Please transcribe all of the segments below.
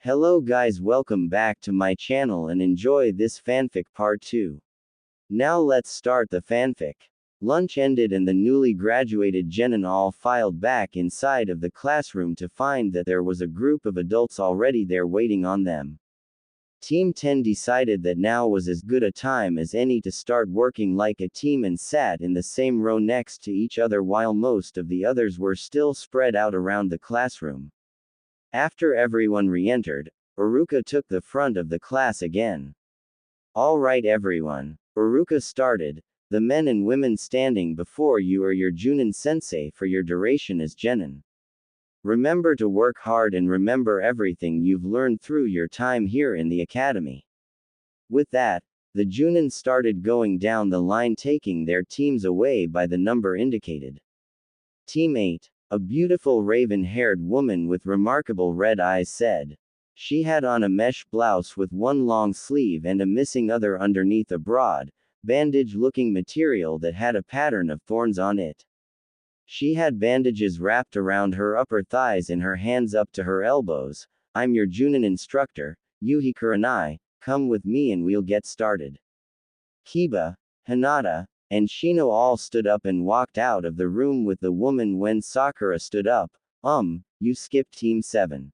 Hello guys, welcome back to my channel and enjoy this fanfic part 2. Now let's start the fanfic. Lunch ended and the newly graduated Genin all filed back inside of the classroom to find that there was a group of adults already there waiting on them. Team 10 decided that now was as good a time as any to start working like a team and sat in the same row next to each other while most of the others were still spread out around the classroom. After everyone re-entered, Uruka took the front of the class again. All right everyone. Uruka started. The men and women standing before you are your Junin sensei for your duration as Genin. Remember to work hard and remember everything you've learned through your time here in the academy. With that, the Junin started going down the line taking their teams away by the number indicated. Team 8. A beautiful raven-haired woman with remarkable red eyes said. She had on a mesh blouse with one long sleeve and a missing other underneath a broad, bandage-looking material that had a pattern of thorns on it. She had bandages wrapped around her upper thighs and her hands up to her elbows. I'm your Junin instructor, Yuhi Kuranai, come with me and we'll get started. Kiba, Hinata, and Shino all stood up and walked out of the room with the woman when Sakura stood up. You skipped Team 7.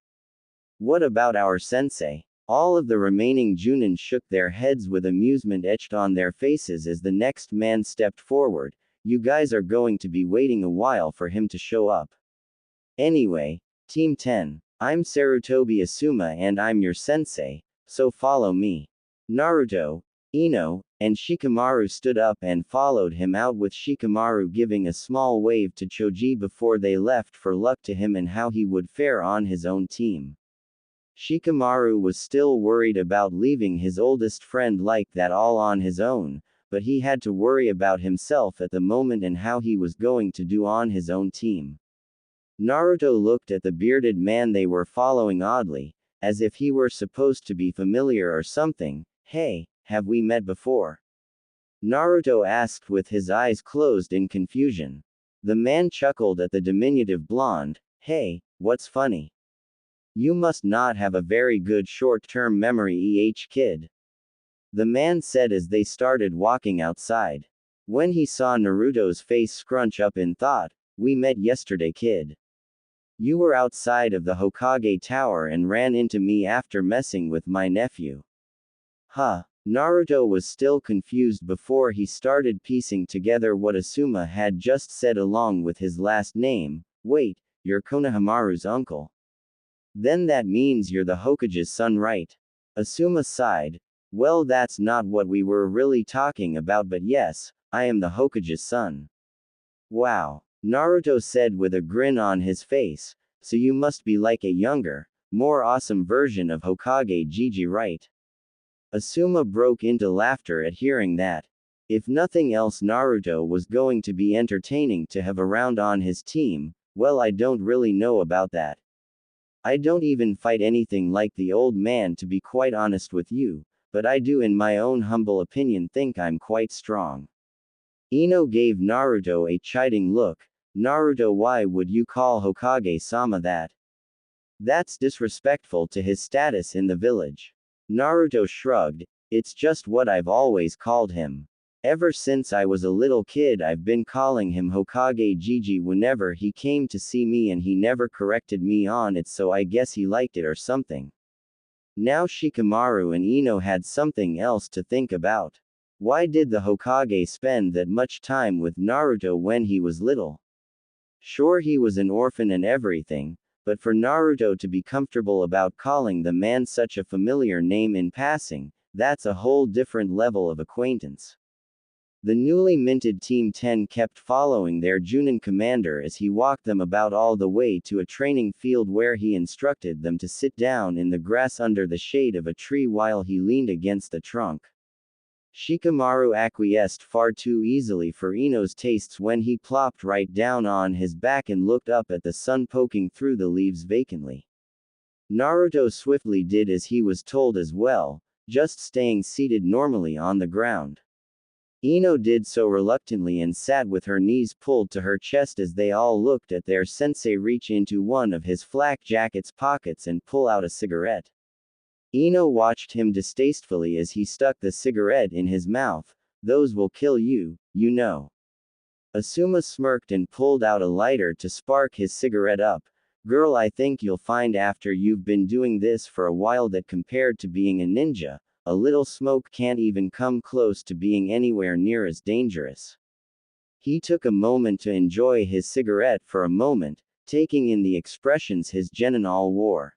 What about our sensei? All of the remaining Junin shook their heads with amusement etched on their faces as the next man stepped forward. You guys are going to be waiting a while for him to show up. Anyway, Team 10, I'm Sarutobi Asuma and I'm your sensei, so follow me. Naruto, Ino, and Shikamaru stood up and followed him out with Shikamaru giving a small wave to Choji before they left for luck to him and how he would fare on his own team. Shikamaru was still worried about leaving his oldest friend like that all on his own, but he had to worry about himself at the moment and how he was going to do on his own team. Naruto looked at the bearded man they were following oddly, as if he were supposed to be familiar or something. Hey, have we met before? Naruto asked with his eyes closed in confusion. The man chuckled at the diminutive blonde. Hey, what's funny? You must not have a very good short-term memory, kid. The man said as they started walking outside. When he saw Naruto's face scrunch up in thought, we met yesterday, kid. You were outside of the Hokage Tower and ran into me after messing with my nephew. Huh. Naruto was still confused before he started piecing together what Asuma had just said along with his last name. Wait, you're Konohamaru's uncle. Then that means you're the Hokage's son, right? Asuma sighed. Well, that's not what we were really talking about, but yes, I am the Hokage's son. Wow. Naruto said with a grin on his face, so you must be like a younger, more awesome version of Hokage Gigi, right? Asuma broke into laughter at hearing that. If nothing else, Naruto was going to be entertaining to have around on his team. Well, I don't really know about that. I don't even fight anything like the old man, to be quite honest with you, but I do in my own humble opinion think I'm quite strong. Ino gave Naruto a chiding look. Naruto, why would you call Hokage-sama that? That's disrespectful to his status in the village. Naruto shrugged. It's just what I've always called him. Ever since I was a little kid I've been calling him Hokage Gigi whenever he came to see me and he never corrected me on it, so I guess he liked it or something. Now Shikamaru and Ino had something else to think about. Why did the Hokage spend that much time with Naruto when he was little? Sure, he was an orphan and everything, but for Naruto to be comfortable about calling the man such a familiar name in passing, that's a whole different level of acquaintance. The newly minted Team 10 kept following their Junin commander as he walked them about all the way to a training field where he instructed them to sit down in the grass under the shade of a tree while he leaned against the trunk. Shikamaru acquiesced far too easily for Ino's tastes when he plopped right down on his back and looked up at the sun poking through the leaves vacantly. Naruto swiftly did as he was told as well, just staying seated normally on the ground. Ino did so reluctantly and sat with her knees pulled to her chest as they all looked at their sensei reach into one of his flak jacket's pockets and pull out a cigarette. Ino watched him distastefully as he stuck the cigarette in his mouth. Those will kill you, you know. Asuma smirked and pulled out a lighter to spark his cigarette up. Girl, I think you'll find after you've been doing this for a while that compared to being a ninja, a little smoke can't even come close to being anywhere near as dangerous. He took a moment to enjoy his cigarette for a moment, taking in the expressions his genin all wore.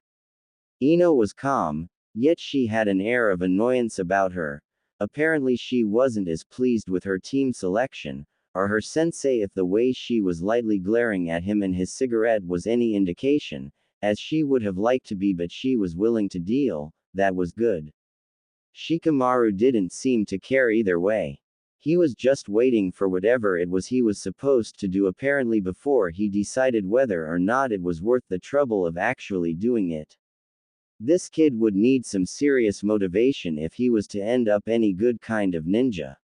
Ino was calm, yet she had an air of annoyance about her. Apparently she wasn't as pleased with her team selection, or her sensei if the way she was lightly glaring at him and his cigarette was any indication, as she would have liked to be, but she was willing to deal. That was good. Shikamaru didn't seem to care either way. He was just waiting for whatever it was he was supposed to do apparently before he decided whether or not it was worth the trouble of actually doing it. This kid would need some serious motivation if he was to end up any good kind of ninja.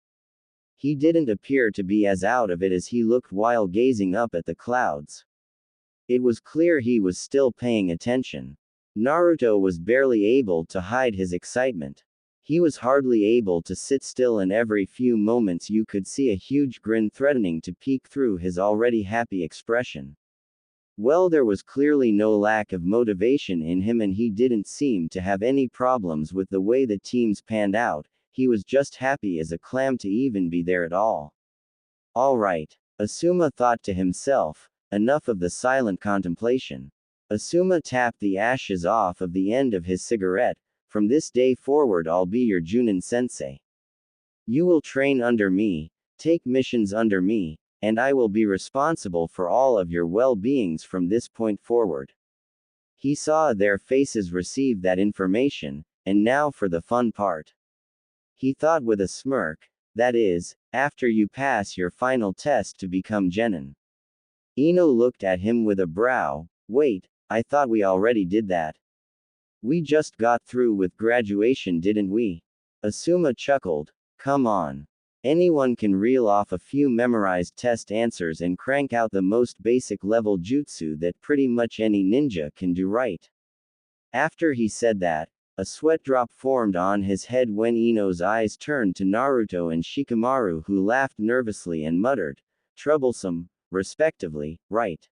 He didn't appear to be as out of it as he looked while gazing up at the clouds. It was clear he was still paying attention. Naruto was barely able to hide his excitement. He was hardly able to sit still, and every few moments you could see a huge grin threatening to peek through his already happy expression. Well, there was clearly no lack of motivation in him, and he didn't seem to have any problems with the way the teams panned out. He was just happy as a clam to even be there at all. All right, Asuma thought to himself, enough of the silent contemplation. Asuma tapped the ashes off of the end of his cigarette. From this day forward I'll be your Junin sensei. You will train under me, take missions under me, and I will be responsible for all of your well-beings from this point forward. He saw their faces receive that information, and now for the fun part. He thought with a smirk, that is, after you pass your final test to become genin. Ino looked at him with a brow. Wait, I thought we already did that. We just got through with graduation, didn't we? Asuma chuckled. Come on. Anyone can reel off a few memorized test answers and crank out the most basic level jutsu that pretty much any ninja can do, right? After he said that, a sweat drop formed on his head when Ino's eyes turned to Naruto and Shikamaru, who laughed nervously and muttered, troublesome, respectively, right?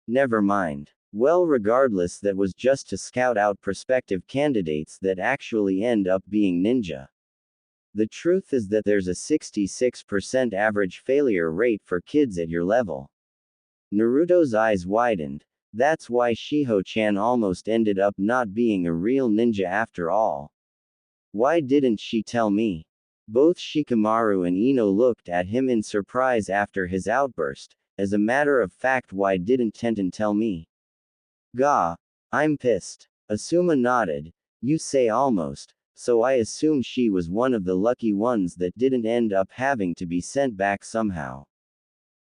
Never mind. Well, regardless, that was just to scout out prospective candidates that actually end up being ninja. The truth is that there's a 66% average failure rate for kids at your level. Naruto's eyes widened. That's why Shiho-chan almost ended up not being a real ninja after all. Why didn't she tell me? Both Shikamaru and Ino looked at him in surprise after his outburst. As a matter of fact, why didn't Tenten tell me? Gah, I'm pissed. Asuma nodded. You say almost, so I assume she was one of the lucky ones that didn't end up having to be sent back somehow.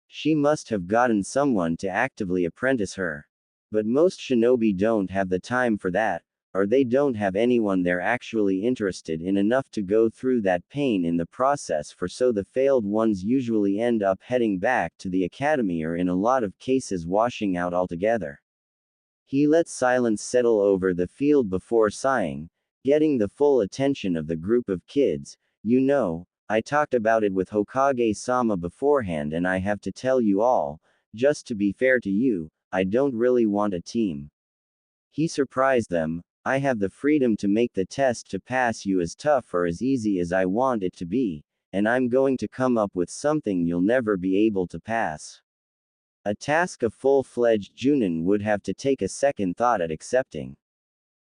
She must have gotten someone to actively apprentice her. But most shinobi don't have the time for that, or they don't have anyone they're actually interested in enough to go through that pain in the process so the failed ones usually end up heading back to the academy or in a lot of cases washing out altogether. He let silence settle over the field before sighing, getting the full attention of the group of kids. You know, I talked about it with Hokage-sama beforehand, and I have to tell you all, just to be fair to you, I don't really want a team. He surprised them. I have the freedom to make the test to pass you as tough or as easy as I want it to be, and I'm going to come up with something you'll never be able to pass. A task a full-fledged Junin would have to take a second thought at accepting.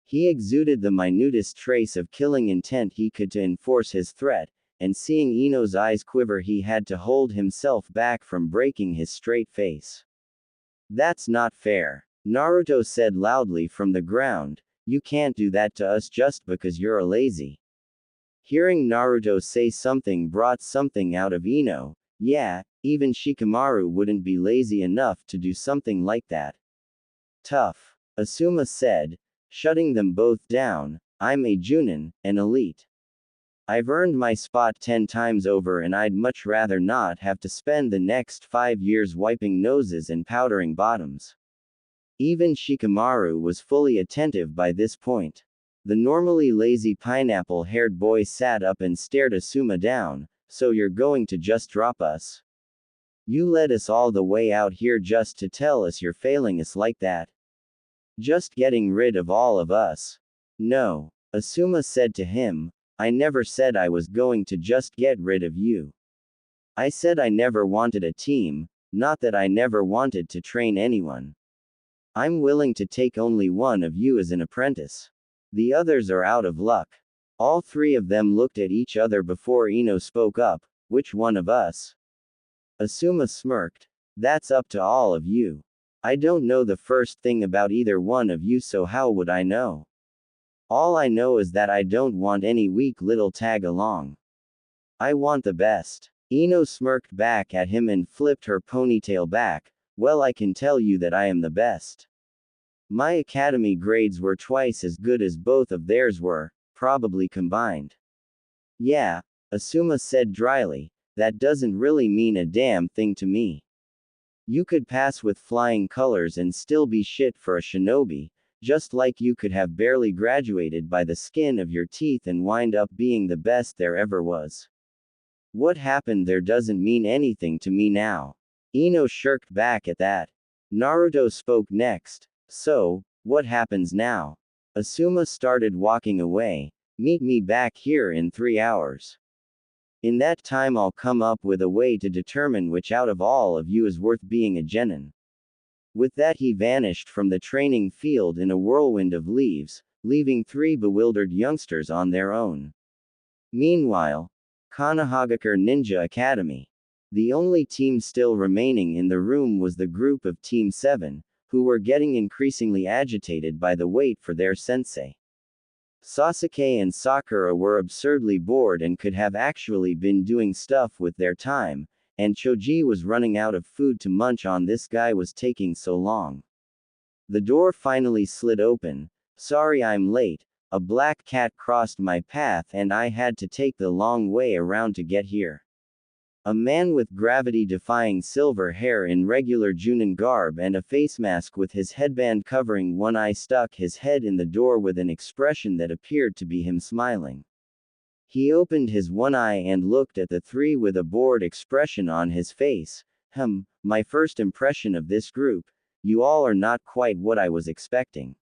He exuded the minutest trace of killing intent he could to enforce his threat, and seeing Ino's eyes quiver, he had to hold himself back from breaking his straight face. That's not fair. Naruto said loudly from the ground. You can't do that to us just because you're a lazy. Hearing Naruto say something brought something out of Ino. Yeah, even Shikamaru wouldn't be lazy enough to do something like that. Tough. Asuma said, shutting them both down. I'm a Junin, an elite. I've earned my spot 10 times over, and I'd much rather not have to spend the next 5 years wiping noses and powdering bottoms. Even Shikamaru was fully attentive by this point. The normally lazy pineapple-haired boy sat up and stared Asuma down. So you're going to just drop us? You led us all the way out here just to tell us you're failing us like that? Just getting rid of all of us? No. Asuma said to him, I never said I was going to just get rid of you. I said I never wanted a team, not that I never wanted to train anyone. I'm willing to take only one of you as an apprentice. The others are out of luck. All three of them looked at each other before Ino spoke up, which one of us? Asuma smirked. That's up to all of you. I don't know the first thing about either one of you, so how would I know? All I know is that I don't want any weak little tag along. I want the best. Ino smirked back at him and flipped her ponytail back. Well, I can tell you that I am the best. My academy grades were twice as good as both of theirs were, probably combined. Yeah, Asuma said dryly, that doesn't really mean a damn thing to me. You could pass with flying colors and still be shit for a shinobi, just like you could have barely graduated by the skin of your teeth and wind up being the best there ever was. What happened there doesn't mean anything to me now. Ino shirked back at that. Naruto spoke next. So, what happens now? Asuma started walking away. Meet me back here in 3 hours. In that time I'll come up with a way to determine which out of all of you is worth being a genin. With that he vanished from the training field in a whirlwind of leaves, leaving 3 bewildered youngsters on their own. Meanwhile, Kanahagakure Ninja Academy. The only team still remaining in the room was the group of Team 7, who were getting increasingly agitated by the wait for their sensei. Sasuke and Sakura were absurdly bored and could have actually been doing stuff with their time, and Choji was running out of food to munch on. This guy was taking so long. The door finally slid open. Sorry I'm late, a black cat crossed my path and I had to take the long way around to get here. A man with gravity-defying silver hair in regular Junin garb and a face mask with his headband covering one eye stuck his head in the door with an expression that appeared to be him smiling. He opened his one eye and looked at the 3 with a bored expression on his face. My first impression of this group. You all are not quite what I was expecting.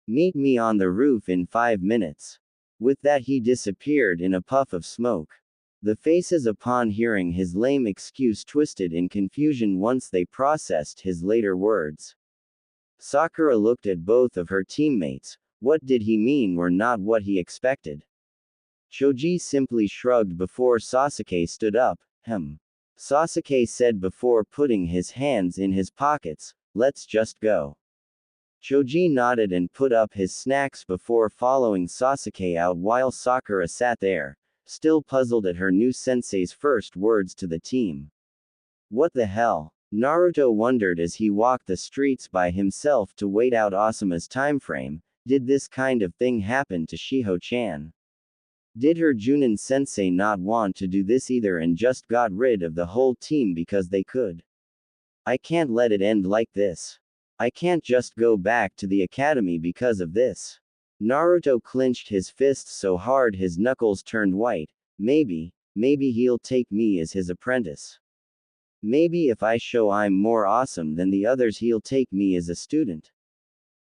Meet me on the roof in 5 minutes. With that he disappeared in a puff of smoke. The faces upon hearing his lame excuse twisted in confusion once they processed his later words. Sakura looked at both of her teammates. What did he mean were not what he expected. Choji simply shrugged before Sasuke stood up. Sasuke said before putting his hands in his pockets, let's just go. Choji nodded and put up his snacks before following Sasuke out while Sakura sat there, still puzzled at her new sensei's first words to the team. What the hell? Naruto wondered as he walked the streets by himself to wait out Asuma's timeframe. Did this kind of thing happen to Shiho-chan? Did her Junin sensei not want to do this either and just got rid of the whole team because they could? I can't let it end like this. I can't just go back to the academy because of this. Naruto clenched his fists so hard his knuckles turned white. Maybe he'll take me as his apprentice. Maybe if I show I'm more awesome than the others he'll take me as a student.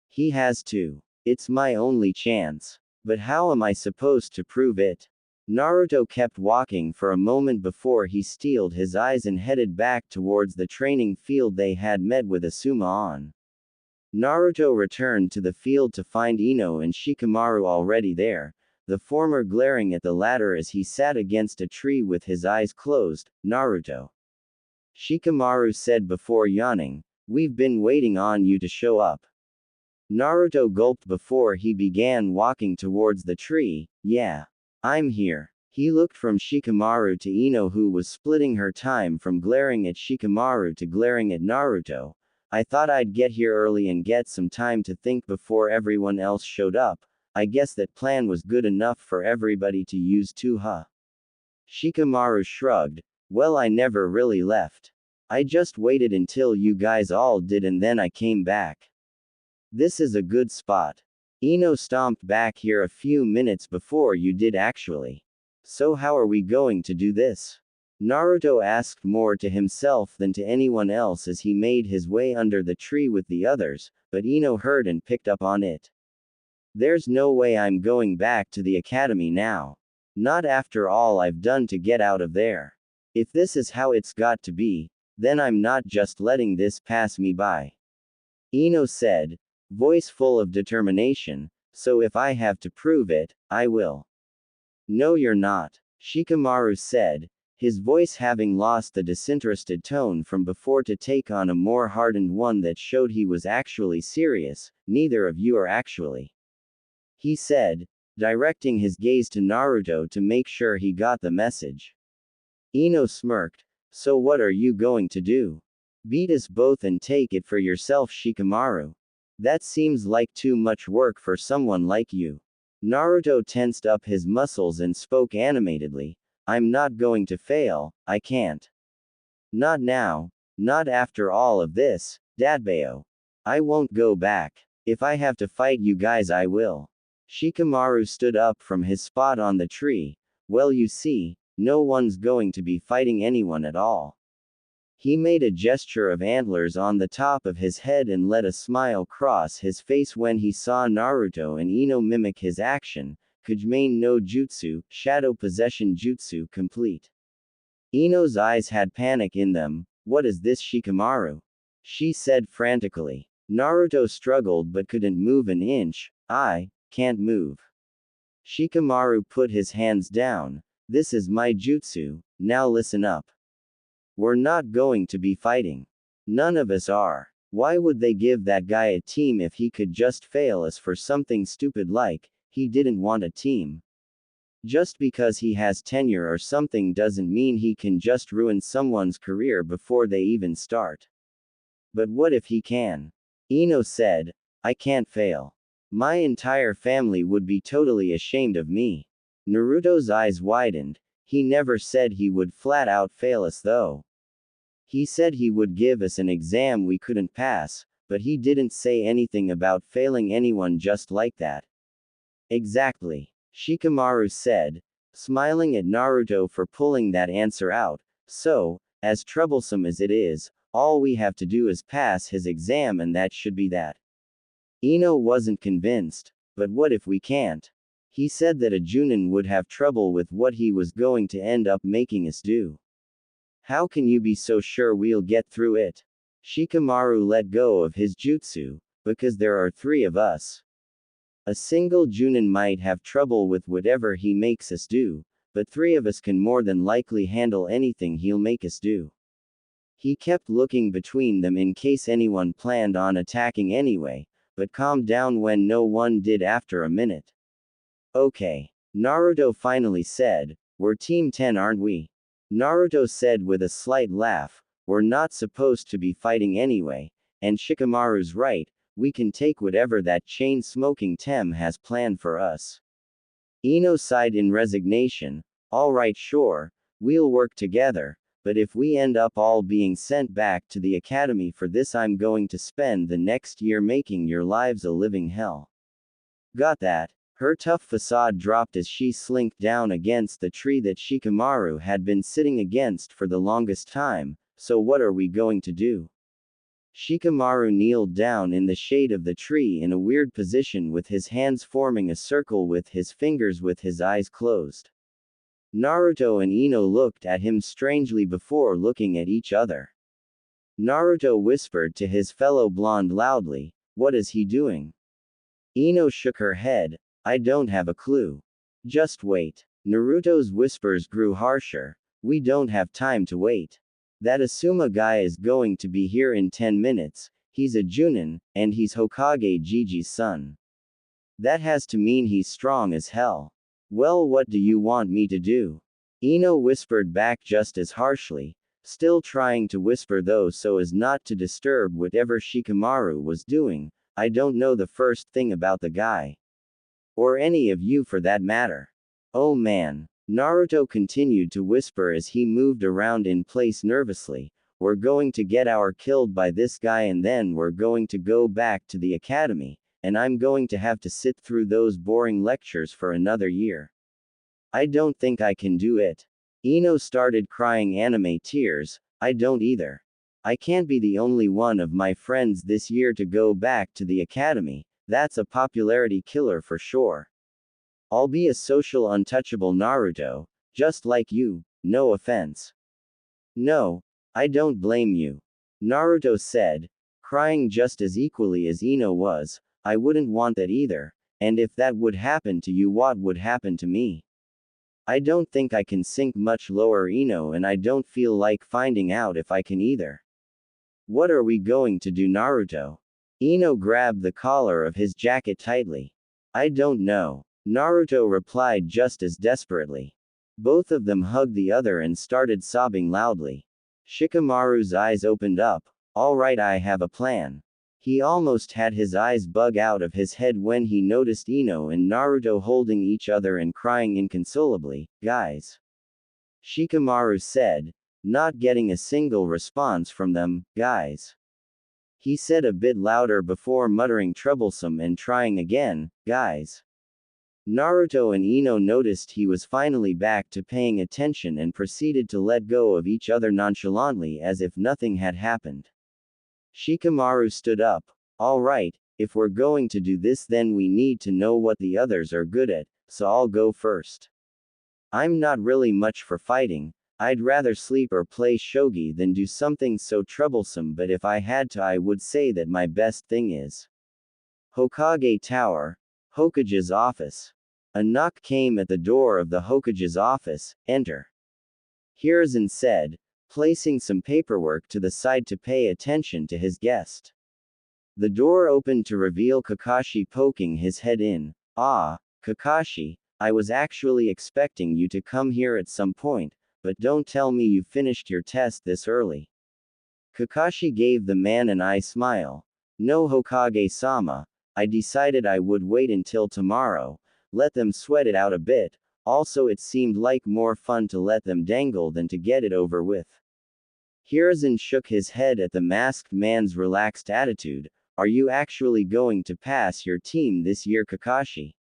He has to. It's my only chance. But how am I supposed to prove it? Naruto kept walking for a moment before he steeled his eyes and headed back towards the training field they had met with Asuma on. Naruto returned to the field to find Ino and Shikamaru already there, the former glaring at the latter as he sat against a tree with his eyes closed. Naruto. Shikamaru said before yawning, we've been waiting on you to show up. Naruto gulped before he began walking towards the tree. Yeah. I'm here. He looked from Shikamaru to Ino who was splitting her time from glaring at Shikamaru to glaring at Naruto. I thought I'd get here early and get some time to think before everyone else showed up. I guess that plan was good enough for everybody to use too, huh? Shikamaru shrugged. Well, I never really left. I just waited until you guys all did and then I came back. This is a good spot. Ino stomped back here a few minutes before you did actually. So how are we going to do this? Naruto asked more to himself than to anyone else as he made his way under the tree with the others, but Ino heard and picked up on it. There's no way I'm going back to the academy now. Not after all I've done to get out of there. If this is how it's got to be, then I'm not just letting this pass me by. Ino said, voice full of determination, so if I have to prove it, I will. No you're not, Shikamaru said, his voice having lost the disinterested tone from before to take on a more hardened one that showed he was actually serious. Neither of you are actually. He said, directing his gaze to Naruto to make sure he got the message. Ino smirked, so what are you going to do? Beat us both and take it for yourself, Shikamaru. That seems like too much work for someone like you. Naruto tensed up his muscles and spoke animatedly, I'm not going to fail, I can't. Not now, not after all of this, Dadbao. I won't go back. If I have to fight you guys I will. Shikamaru stood up from his spot on the tree, well you see, no one's going to be fighting anyone at all. He made a gesture of antlers on the top of his head and let a smile cross his face when he saw Naruto and Ino mimic his action, Kujimane no Jutsu, Shadow Possession Jutsu complete. Ino's eyes had panic in them, what is this Shikamaru? She said frantically. Naruto struggled but couldn't move an inch, I can't move. Shikamaru put his hands down, this is my jutsu, now listen up. We're not going to be fighting. None of us are. Why would they give that guy a team if he could just fail us for something stupid like, he didn't want a team? Just because he has tenure or something doesn't mean he can just ruin someone's career before they even start. But what if he can? Ino said, I can't fail. My entire family would be totally ashamed of me. Naruto's eyes widened, he never said he would flat out fail us though. He said he would give us an exam we couldn't pass, but he didn't say anything about failing anyone just like that. Exactly. Shikamaru said, smiling at Naruto for pulling that answer out, so, as troublesome as it is, all we have to do is pass his exam and that should be that. Ino wasn't convinced, but what if we can't? He said that a Junin would have trouble with what he was going to end up making us do. How can you be so sure we'll get through it? Shikamaru let go of his jutsu, because there are 3 of us. A single Junin might have trouble with whatever he makes us do, but 3 of us can more than likely handle anything he'll make us do. He kept looking between them in case anyone planned on attacking anyway, but calmed down when no one did after a minute. Okay. Naruto finally said, we're Team 10 aren't we? Naruto said with a slight laugh, we're not supposed to be fighting anyway, and Shikamaru's right, we can take whatever that chain-smoking Tem has planned for us. Ino sighed in resignation, alright sure, we'll work together, but if we end up all being sent back to the academy for this I'm going to spend the next year making your lives a living hell. Got that? Her tough facade dropped as she slinked down against the tree that Shikamaru had been sitting against for the longest time, so what are we going to do? Shikamaru kneeled down in the shade of the tree in a weird position with his hands forming a circle with his fingers with his eyes closed. Naruto and Ino looked at him strangely before looking at each other. Naruto whispered to his fellow blonde loudly, what is he doing? Ino shook her head, I don't have a clue. Just wait. Naruto's whispers grew harsher, we don't have time to wait. That Asuma guy is going to be here in 10 minutes, he's a Junin, and he's Hokage Gigi's son. That has to mean he's strong as hell. Well what do you want me to do? Ino whispered back just as harshly, still trying to whisper though so as not to disturb whatever Shikamaru was doing, I don't know the first thing about the guy. Or any of you for that matter. Oh man. Naruto continued to whisper as he moved around in place nervously, we're going to get our killed by this guy and then we're going to go back to the academy, and I'm going to have to sit through those boring lectures for another year. I don't think I can do it. Ino started crying anime tears. I don't either. I can't be the only one of my friends this year to go back to the academy. That's a popularity killer for sure. I'll be a social untouchable Naruto, just like you, no offense. No, I don't blame you. Naruto said, crying just as equally as Ino was. I wouldn't want that either, and if that would happen to you, what would happen to me? I don't think I can sink much lower, Ino, and I don't feel like finding out if I can either. What are we going to do, Naruto? Ino grabbed the collar of his jacket tightly. I don't know. Naruto replied just as desperately. Both of them hugged the other and started sobbing loudly. Shikamaru's eyes opened up. All right, I have a plan. He almost had his eyes bug out of his head when he noticed Ino and Naruto holding each other and crying inconsolably. Guys. Shikamaru said, not getting a single response from them. Guys. He said a bit louder before muttering troublesome and trying again. Guys. Naruto and Ino noticed he was finally back to paying attention and proceeded to let go of each other nonchalantly as if nothing had happened. Shikamaru stood up. All right, if we're going to do this, then we need to know what the others are good at, so I'll go first. I'm not really much for fighting. I'd rather sleep or play shogi than do something so troublesome, but if I had to, I would say that my best thing is Hokage Tower, Hokage's office. A knock came at the door of the Hokage's office. Enter. Hiruzen said, placing some paperwork to the side to pay attention to his guest. The door opened to reveal Kakashi poking his head in. Ah, Kakashi, I was actually expecting you to come here at some point, but don't tell me you finished your test this early. Kakashi gave the man an eye smile. No, Hokage-sama, I decided I would wait until tomorrow, let them sweat it out a bit. Also, it seemed like more fun to let them dangle than to get it over with. Hiruzen shook his head at the masked man's relaxed attitude. Are you actually going to pass your team this year, Kakashi?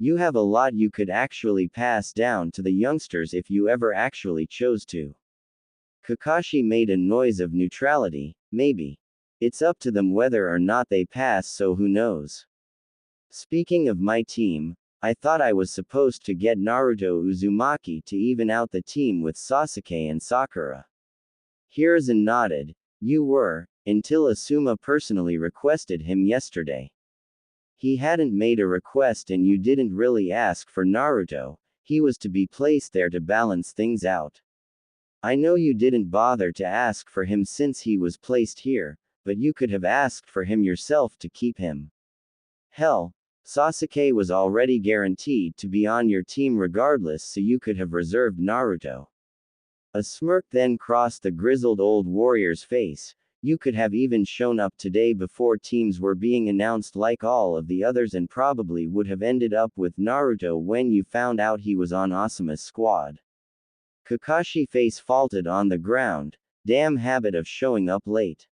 You have a lot you could actually pass down to the youngsters if you ever actually chose to. Kakashi made a noise of neutrality. Maybe. It's up to them whether or not they pass, so who knows. Speaking of my team, I thought I was supposed to get Naruto Uzumaki to even out the team with Sasuke and Sakura. Hiruzen nodded. You were, until Asuma personally requested him yesterday. He hadn't made a request and you didn't really ask for Naruto, he was to be placed there to balance things out. I know you didn't bother to ask for him since he was placed here, but you could have asked for him yourself to keep him. Hell, Sasuke was already guaranteed to be on your team regardless, so you could have reserved Naruto. A smirk then crossed the grizzled old warrior's face. You could have even shown up today before teams were being announced like all of the others and probably would have ended up with Naruto when you found out he was on Asuma's squad. Kakashi face faulted on the ground. Damn habit of showing up late.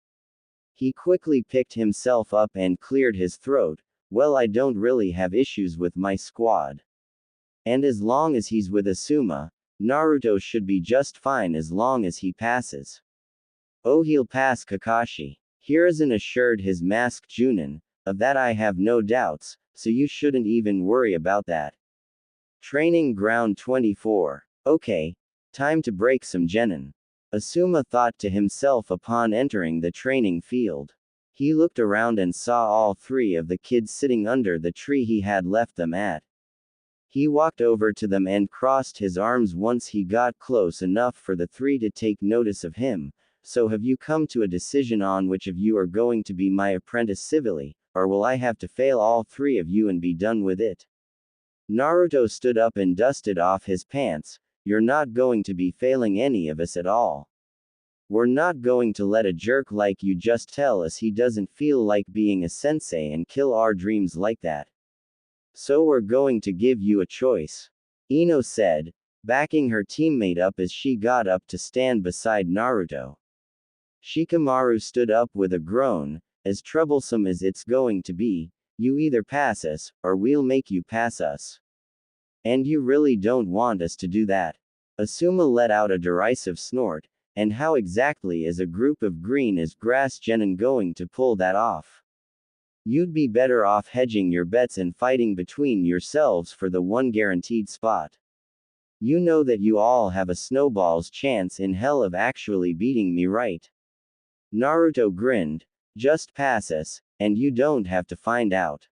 He quickly picked himself up and cleared his throat. Well, I don't really have issues with my squad. And as long as he's with Asuma, Naruto should be just fine as long as he passes. Oh, he'll pass, Kakashi. Hiruzen assured his masked Junin. Of that I have no doubts, so you shouldn't even worry about that. Training Ground 24. Okay. Time to break some genin. Asuma thought to himself upon entering the training field. He looked around and saw all three of the kids sitting under the tree he had left them at. He walked over to them and crossed his arms once he got close enough for the three to take notice of him. So have you come to a decision on which of you are going to be my apprentice civilly, or will I have to fail all three of you and be done with it? Naruto stood up and dusted off his pants. You're not going to be failing any of us at all. We're not going to let a jerk like you just tell us he doesn't feel like being a sensei and kill our dreams like that. So we're going to give you a choice. Ino said, backing her teammate up as she got up to stand beside Naruto. Shikamaru stood up with a groan. As troublesome as it's going to be, You either pass us, or we'll make you pass us. And you really don't want us to do that. Asuma let out a derisive snort, and how exactly is a group of green as grass genin going to pull that off? You'd be better off hedging your bets and fighting between yourselves for the one guaranteed spot. You know that you all have a snowball's chance in hell of actually beating me, right? Naruto grinned. Just pass us, and you don't have to find out.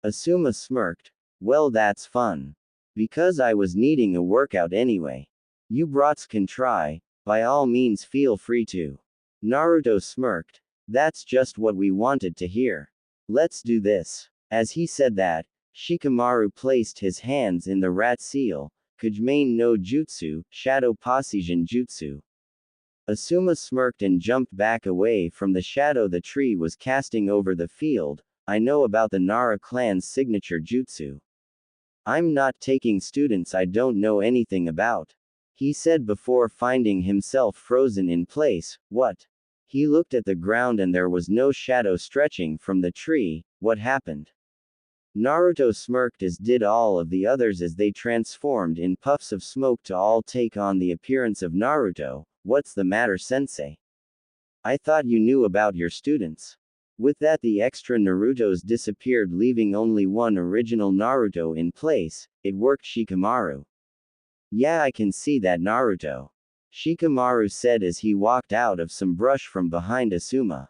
Asuma smirked. Well, that's fun. Because I was needing a workout anyway. You brats can try, by all means feel free to. Naruto smirked. That's just what we wanted to hear. Let's do this. As he said that, Shikamaru placed his hands in the rat seal, Kujmain no Jutsu, Shadow Posijin Jutsu. Asuma smirked and jumped back away from the shadow the tree was casting over the field. I know about the Nara clan's signature jutsu. I'm not taking students I don't know anything about. He said before finding himself frozen in place. What? He looked at the ground and there was no shadow stretching from the tree. What happened? Naruto smirked, as did all of the others as they transformed in puffs of smoke to all take on the appearance of Naruto. What's the matter, sensei? I thought you knew about your students. With that, the extra Narutos disappeared, leaving only one original Naruto in place. It worked, Shikamaru. Yeah, I can see that, Naruto. Shikamaru said as he walked out of some brush from behind Asuma.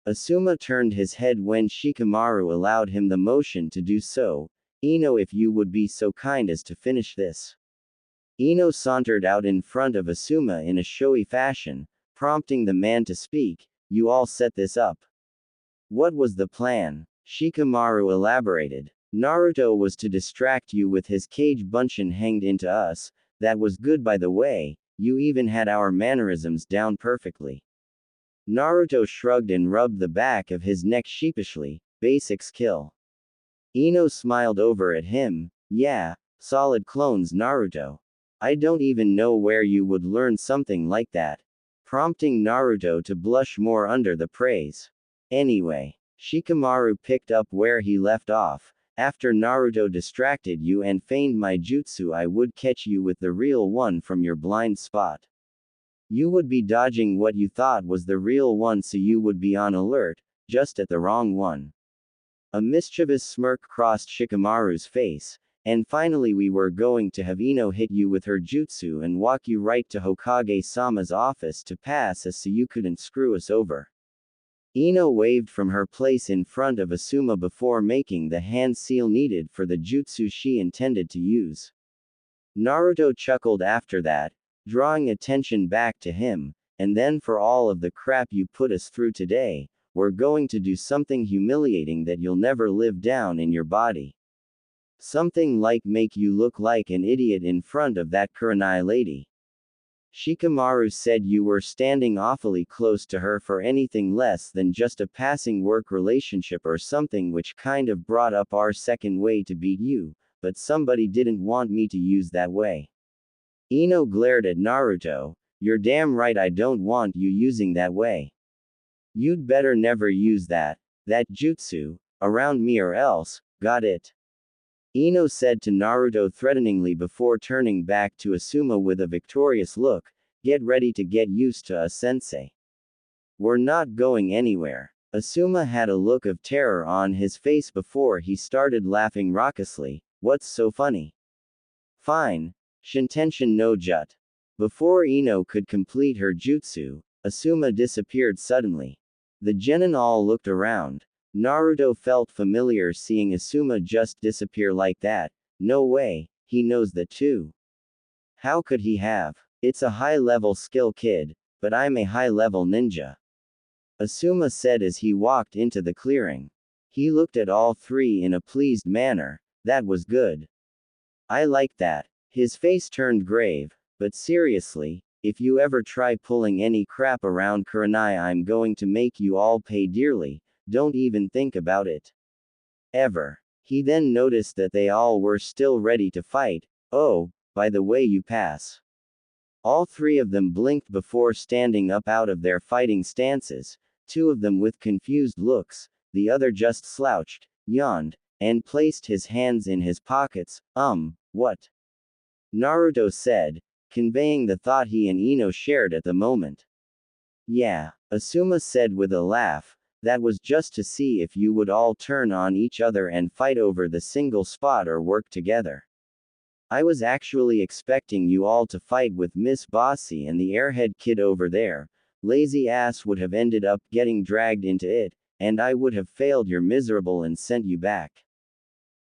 Asuma turned his head when Shikamaru allowed him the motion to do so. Ino, if you would be so kind as to finish this. Ino sauntered out in front of Asuma in a showy fashion, prompting the man to speak. You all set this up. What was the plan? Shikamaru elaborated. Naruto was to distract you with his cage bunshin hanged into us. That was good, by the way. You even had our mannerisms down perfectly. Naruto shrugged and rubbed the back of his neck sheepishly. Basic skill. Ino smiled over at him. Yeah, solid clones, Naruto. I don't even know where you would learn something like that. Prompting Naruto to blush more under the praise. Anyway, Shikamaru picked up where he left off. After Naruto distracted you and feigned my jutsu, I would catch you with the real one from your blind spot. You would be dodging what you thought was the real one, so you would be on alert, just at the wrong one. A mischievous smirk crossed Shikamaru's face. And finally, we were going to have Ino hit you with her jutsu and walk you right to Hokage-sama's office to pass us so you couldn't screw us over. Ino waved from her place in front of Asuma before making the hand seal needed for the jutsu she intended to use. Naruto chuckled after that, drawing attention back to him. And then, for all of the crap you put us through today, we're going to do something humiliating that you'll never live down in your body. Something like make you look like an idiot in front of that Kurenai lady. Shikamaru said you were standing awfully close to her for anything less than just a passing work relationship or something, which kind of brought up our second way to beat you, but somebody didn't want me to use that way. Ino glared at Naruto. You're damn right I don't want you using that way. You'd better never use that jutsu, around me or else, got it? Ino said to Naruto threateningly before turning back to Asuma with a victorious look. Get ready to get used to us, sensei. We're not going anywhere. Asuma had a look of terror on his face before he started laughing raucously. What's so funny? Fine. Shintention no Jut. Before Ino could complete her jutsu, Asuma disappeared suddenly. The genin all looked around. Naruto felt familiar seeing Asuma just disappear like that. No way, he knows that too. How could he have? It's a high-level skill, kid, but I'm a high-level ninja. Asuma said as he walked into the clearing. He looked at all three in a pleased manner. That was good. I like that. His face turned grave. But seriously, if you ever try pulling any crap around Kurenai, I'm going to make you all pay dearly. Don't even think about it. Ever. He then noticed that they all were still ready to fight. Oh, by the way, you pass. All three of them blinked before standing up out of their fighting stances, two of them with confused looks, the other just slouched. yawned, and placed his hands in his pockets. What? Naruto said, conveying the thought he and Ino shared at the moment. Yeah, Asuma said with a laugh, that was just to see if you would all turn on each other and fight over the single spot or work together. I was actually expecting you all to fight with Miss Bossy and the airhead kid over there. Lazy ass would have ended up getting dragged into it, and I would have failed your miserable and sent you back.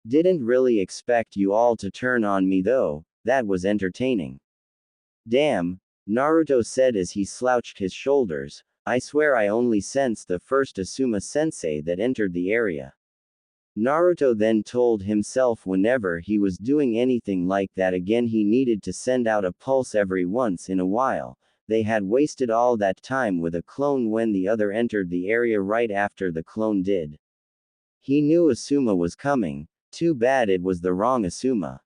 Didn't really expect you all to turn on me though, that was entertaining. Damn, Naruto said as he slouched his shoulders, I swear I only sensed the first Asuma-sensei that entered the area. Naruto then told himself whenever he was doing anything like that again he needed to send out a pulse every once in a while. They had wasted all that time with a clone when the other entered the area right after the clone did. He knew Asuma was coming, too bad it was the wrong Asuma.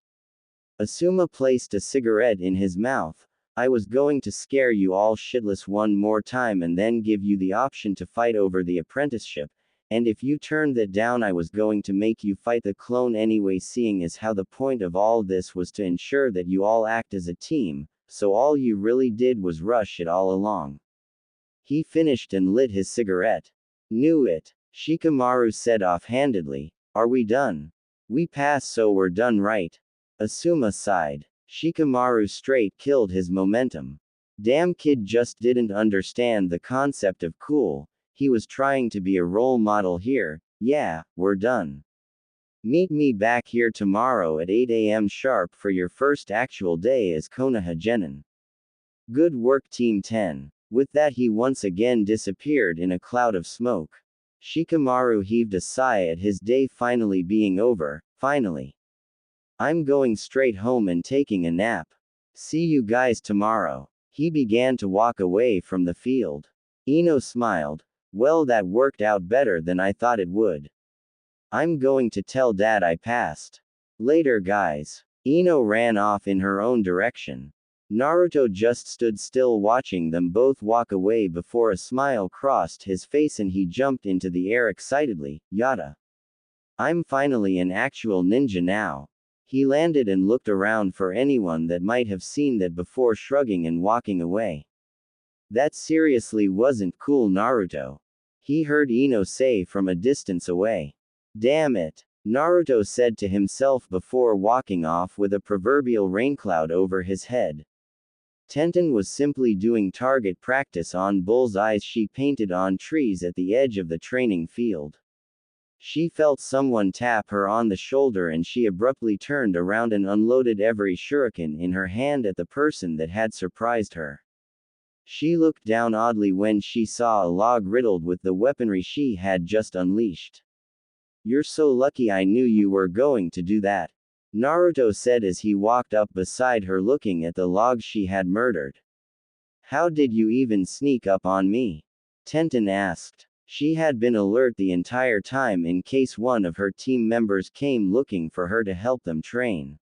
Asuma placed a cigarette in his mouth. I was going to scare you all shitless one more time and then give you the option to fight over the apprenticeship, and if you turned that down I was going to make you fight the clone anyway, seeing as how the point of all this was to ensure that you all act as a team, so all you really did was rush it all along. He finished and lit his cigarette. Knew it, Shikamaru said offhandedly. Are we done? We passed, so we're done, right? Asuma sighed. Shikamaru straight killed his momentum. Damn kid just didn't understand the concept of cool. He was trying to be a role model here. Yeah, we're done. Meet me back here tomorrow at 8 a.m. sharp for your first actual day as Konoha Genin. Good work, Team 10. With that he once again disappeared in a cloud of smoke. Shikamaru heaved a sigh at his day finally being over. Finally. I'm going straight home and taking a nap. See you guys tomorrow. He began to walk away from the field. Ino smiled. Well, that worked out better than I thought it would. I'm going to tell Dad I passed. Later, guys. Ino ran off in her own direction. Naruto just stood still watching them both walk away before a smile crossed his face and he jumped into the air excitedly. Yada. I'm finally an actual ninja now. He landed and looked around for anyone that might have seen that before shrugging and walking away. That seriously wasn't cool, Naruto. He heard Ino say from a distance away. Damn it, Naruto said to himself before walking off with a proverbial raincloud over his head. Tenten was simply doing target practice on bullseyes she painted on trees at the edge of the training field. She felt someone tap her on the shoulder and she abruptly turned around and unloaded every shuriken in her hand at the person that had surprised her. She looked down oddly when she saw a log riddled with the weaponry she had just unleashed. You're so lucky I knew you were going to do that, Naruto said as he walked up beside her looking at the log she had murdered. How did you even sneak up on me? Tenten asked. She had been alert the entire time in case one of her team members came looking for her to help them train.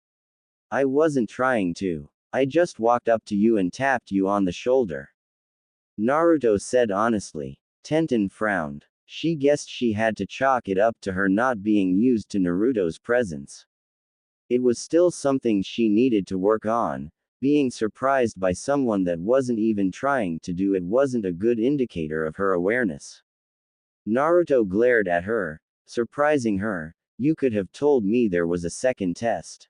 I wasn't trying to. I just walked up to you and tapped you on the shoulder. Naruto said honestly. Tenten frowned. She guessed she had to chalk it up to her not being used to Naruto's presence. It was still something she needed to work on. Being surprised by someone that wasn't even trying to do it wasn't a good indicator of her awareness. Naruto glared at her, surprising her. You could have told me there was a second test.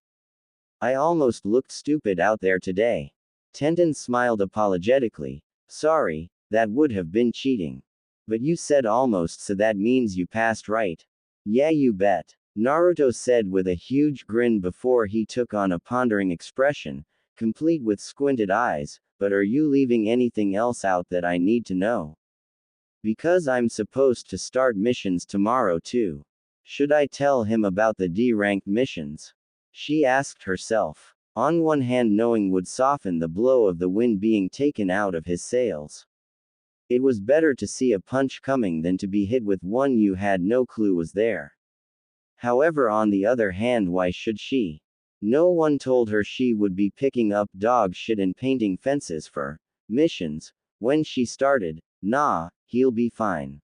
I almost looked stupid out there today. Tenten smiled apologetically. Sorry, that would have been cheating. But you said almost, so that means you passed, right? Yeah, you bet, Naruto said with a huge grin before he took on a pondering expression, complete with squinted eyes. But are you leaving anything else out that I need to know? Because I'm supposed to start missions tomorrow too. Should I tell him about the D-ranked missions? She asked herself. On one hand, knowing would soften the blow of the wind being taken out of his sails. It was better to see a punch coming than to be hit with one you had no clue was there. However, on the other hand, why should she? No one told her she would be picking up dog shit and painting fences for missions. When she started, nah, he'll be fine.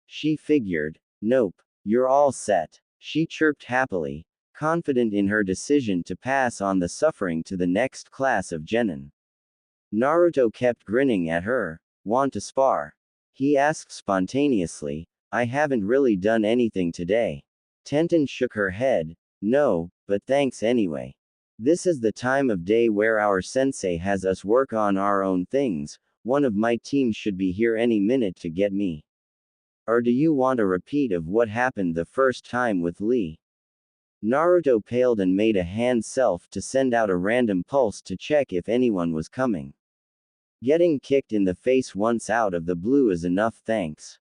She figured. Nope, you're all set. She chirped happily, confident in her decision to pass on the suffering to the next class of genin. Naruto kept grinning at her. Want to spar? He asked spontaneously. I haven't really done anything today. Tenten shook her head. No, but thanks anyway. This is the time of day where our sensei has us work on our own things. One of my team should be here any minute to get me. Or do you want a repeat of what happened the first time with Lee? Naruto paled and made a hand self to send out a random pulse to check if anyone was coming. Getting kicked in the face once out of the blue is enough, thanks.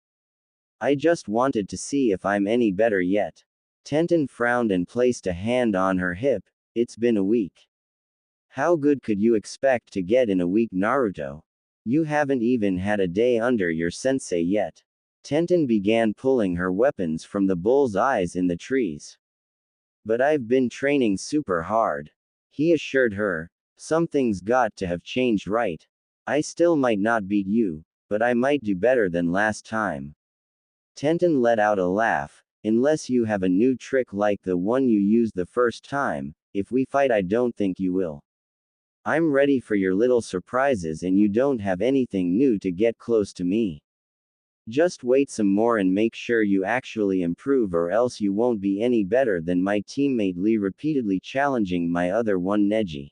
I just wanted to see if I'm any better yet. Tenten frowned and placed a hand on her hip. It's been a week. How good could you expect to get in a week, Naruto? You haven't even had a day under your sensei yet. Tenten began pulling her weapons from the bull's eyes in the trees. But I've been training super hard. He assured her. Something's got to have changed, right? I still might not beat you, but I might do better than last time. Tenten let out a laugh. Unless you have a new trick like the one you used the first time, if we fight I don't think you will. I'm ready for your little surprises and you don't have anything new to get close to me. Just wait some more and make sure you actually improve or else you won't be any better than my teammate Lee, repeatedly challenging my other one Neji.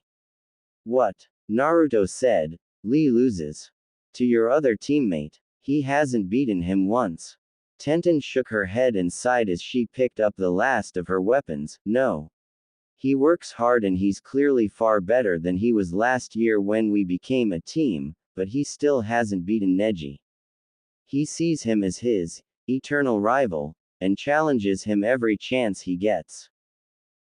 What? Naruto said. Lee loses. To your other teammate. He hasn't beaten him once. Tenten shook her head and sighed as she picked up the last of her weapons. No. He works hard and he's clearly far better than he was last year when we became a team, but he still hasn't beaten Neji. He sees him as his eternal rival, and challenges him every chance he gets.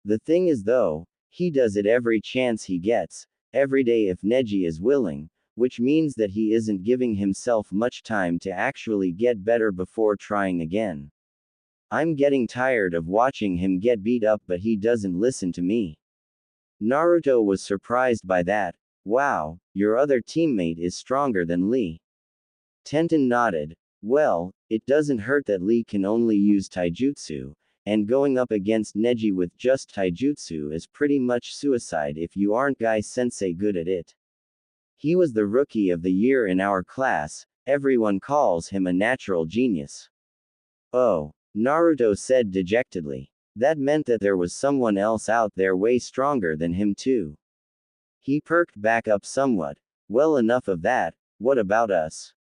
The thing is though, he does it every chance he gets, every day if Neji is willing, which means that he isn't giving himself much time to actually get better before trying again. I'm getting tired of watching him get beat up, but he doesn't listen to me. Naruto was surprised by that. Wow, your other teammate is stronger than Lee. Tenten nodded. Well, it doesn't hurt that Lee can only use taijutsu, and going up against Neji with just taijutsu is pretty much suicide if you aren't Guy-sensei good at it. He was the rookie of the year in our class, everyone calls him a natural genius. Oh, Naruto said dejectedly. That meant that there was someone else out there way stronger than him too. He perked back up somewhat. Well, enough of that, what about us?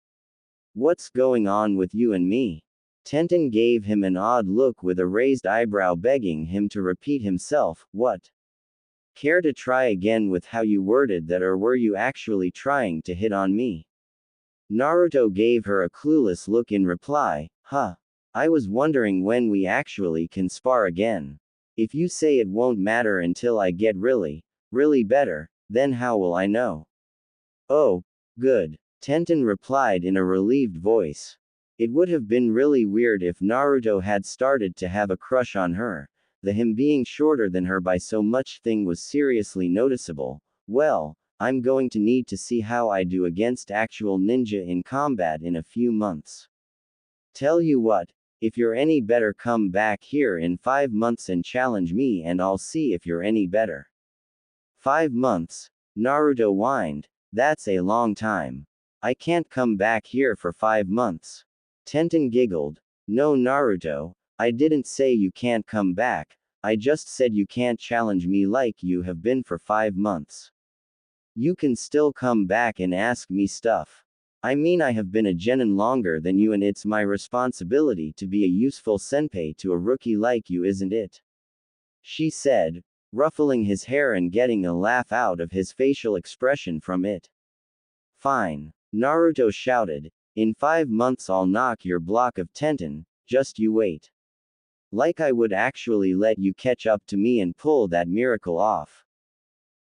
What's going on with you and me? Tenten gave him an odd look with a raised eyebrow, begging him to repeat himself. What? Care to try again with how you worded that, or were you actually trying to hit on me? Naruto gave her a clueless look in reply. Huh. I was wondering when we actually can spar again. If you say it won't matter until I get really better, then how will I know? Oh, good. Tenten replied in a relieved voice. It would have been really weird if Naruto had started to have a crush on her. The him being shorter than her by so much thing was seriously noticeable. Well, I'm going to need to see how I do against actual ninja in combat in a few months. Tell you what, if you're any better, come back here in 5 months and challenge me and I'll see if you're any better. 5 months? Naruto whined. That's a long time. I can't come back here for 5 months. Tenten giggled. No, Naruto, I didn't say you can't come back, I just said you can't challenge me like you have been for 5 months. You can still come back and ask me stuff. I mean, I have been a genin longer than you and it's my responsibility to be a useful senpai to a rookie like you, isn't it? She said, ruffling his hair and getting a laugh out of his facial expression from it. Fine. Naruto shouted. In 5 months I'll knock your block of Tenten, just you wait. Like I would actually let you catch up to me and pull that miracle off.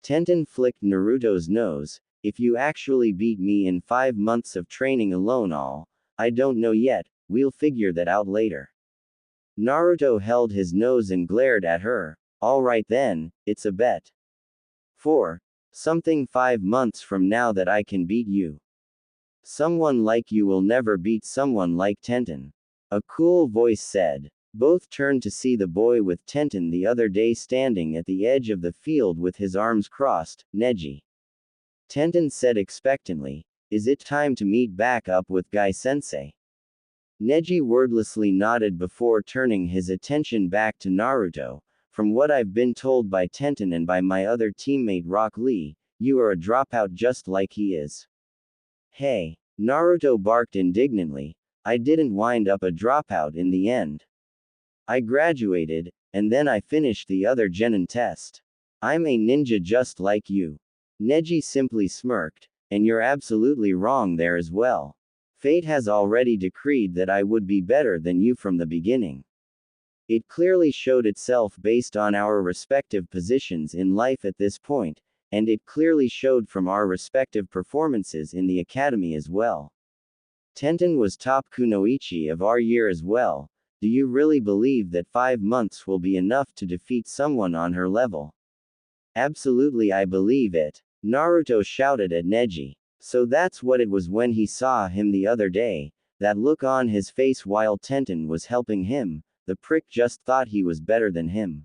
Tenten flicked Naruto's nose. If you actually beat me in 5 months of training alone, I don't know yet, we'll figure that out later. Naruto held his nose and glared at her. Alright then, it's a bet. 4. Something 5 months from now that I can beat you. Someone like you will never beat someone like Tenten. A cool voice said. Both turned to see the boy with Tenten the other day standing at the edge of the field with his arms crossed. Neji. Tenten said expectantly, "Is it time to meet back up with Guy-sensei?" Neji wordlessly nodded before turning his attention back to Naruto. "From what I've been told by Tenten and by my other teammate Rock Lee, you are a dropout just like he is." "Hey," Naruto barked indignantly, "I didn't wind up a dropout in the end. I graduated, and then I finished the other Genin test. I'm a ninja just like you." Neji simply smirked, "And you're absolutely wrong there as well. Fate has already decreed that I would be better than you from the beginning. It clearly showed itself based on our respective positions in life at this point, and it clearly showed from our respective performances in the academy as well. Tenten was top kunoichi of our year as well. Do you really believe that 5 months will be enough to defeat someone on her level?" "Absolutely, I believe it," Naruto shouted at Neji. So that's what it was when he saw him the other day, that look on his face while Tenten was helping him. The prick just thought he was better than him.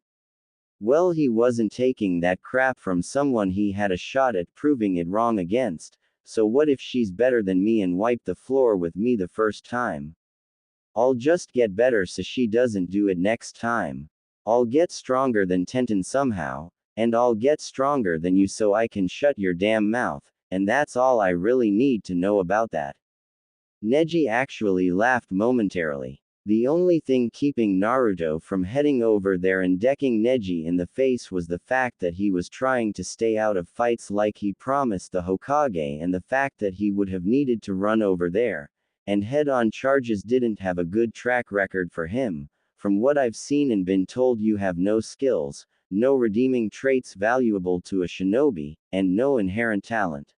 Well, he wasn't taking that crap from someone he had a shot at proving it wrong against, so what if she's better than me and wipe the floor with me the first time? I'll just get better so she doesn't do it next time. I'll get stronger than Tenten somehow, and I'll get stronger than you so I can shut your damn mouth, and that's all I really need to know about that." Neji actually laughed momentarily. The only thing keeping Naruto from heading over there and decking Neji in the face was the fact that he was trying to stay out of fights like he promised the Hokage, and the fact that he would have needed to run over there and head-on charges didn't have a good track record for him. "From what I've seen and been told, you have no skills, no redeeming traits valuable to a shinobi, and no inherent talent.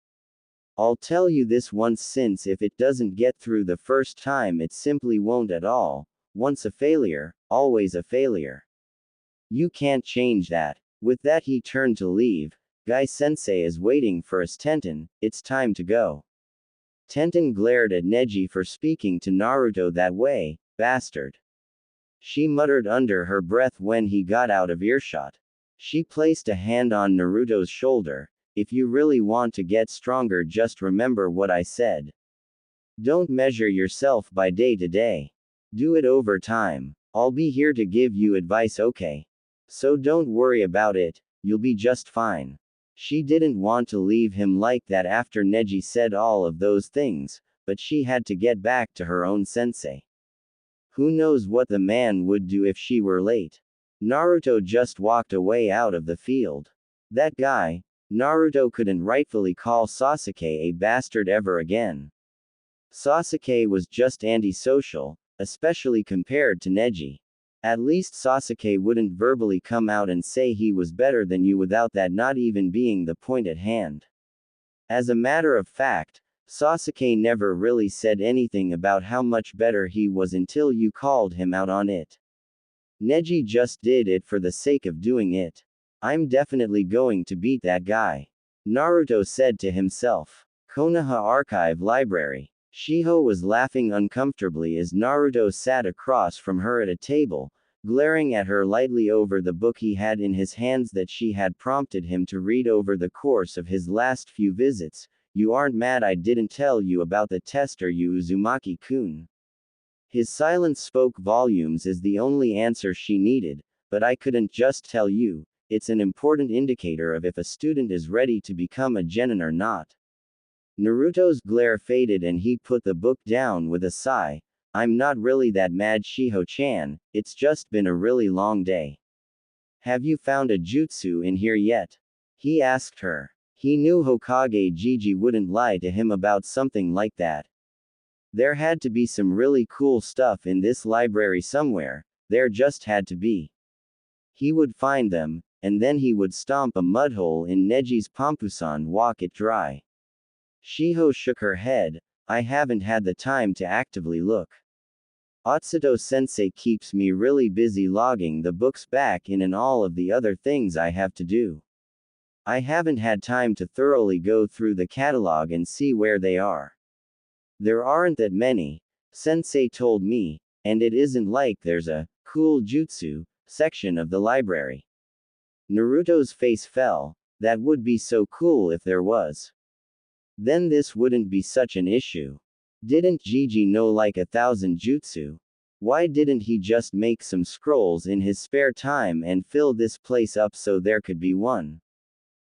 I'll tell you this once, since if it doesn't get through the first time it simply won't at all. Once a failure, always a failure. You can't change that." With that he turned to leave. "Guy-sensei is waiting for us, Tenten, it's time to go." Tenten glared at Neji for speaking to Naruto that way. "Bastard," she muttered under her breath when he got out of earshot. She placed a hand on Naruto's shoulder. "If you really want to get stronger, just remember what I said. Don't measure yourself by day to day. Do it over time. I'll be here to give you advice, okay? So don't worry about it, you'll be just fine." She didn't want to leave him like that after Neji said all of those things, but she had to get back to her own sensei. Who knows what the man would do if she were late. Naruto just walked away out of the field. That guy, Naruto couldn't rightfully call Sasuke a bastard ever again. Sasuke was just antisocial, especially compared to Neji. At least Sasuke wouldn't verbally come out and say he was better than you without that not even being the point at hand. As a matter of fact, Sasuke never really said anything about how much better he was until you called him out on it. Neji just did it for the sake of doing it. "I'm definitely going to beat that guy," Naruto said to himself. Konoha Archive Library. Shiho was laughing uncomfortably as Naruto sat across from her at a table, glaring at her lightly over the book he had in his hands that she had prompted him to read over the course of his last few visits. "You aren't mad I didn't tell you about the test, are you, Uzumaki-kun?" His silence spoke volumes as the only answer she needed. "But I couldn't just tell you. It's an important indicator of if a student is ready to become a genin or not." Naruto's glare faded and he put the book down with a sigh. "I'm not really that mad, Shiho-chan, it's just been a really long day." "Have you found a jutsu in here yet?" he asked her. He knew Hokage Gigi wouldn't lie to him about something like that. There had to be some really cool stuff in this library somewhere, there just had to be. He would find them, and then he would stomp a mudhole in Neji's Pompusan, walk it dry. Shiho shook her head. "I haven't had the time to actively look. Otsuto-sensei keeps me really busy logging the books back in and all of the other things I have to do. I haven't had time to thoroughly go through the catalog and see where they are. There aren't that many, Sensei told me, and it isn't like there's a cool jutsu section of the library. Naruto's face fell. That would be so cool if there was. Then this wouldn't be such an issue. Didn't Gigi know like 1,000 jutsu? Why didn't he just make some scrolls in his spare time and fill this place up so there could be one?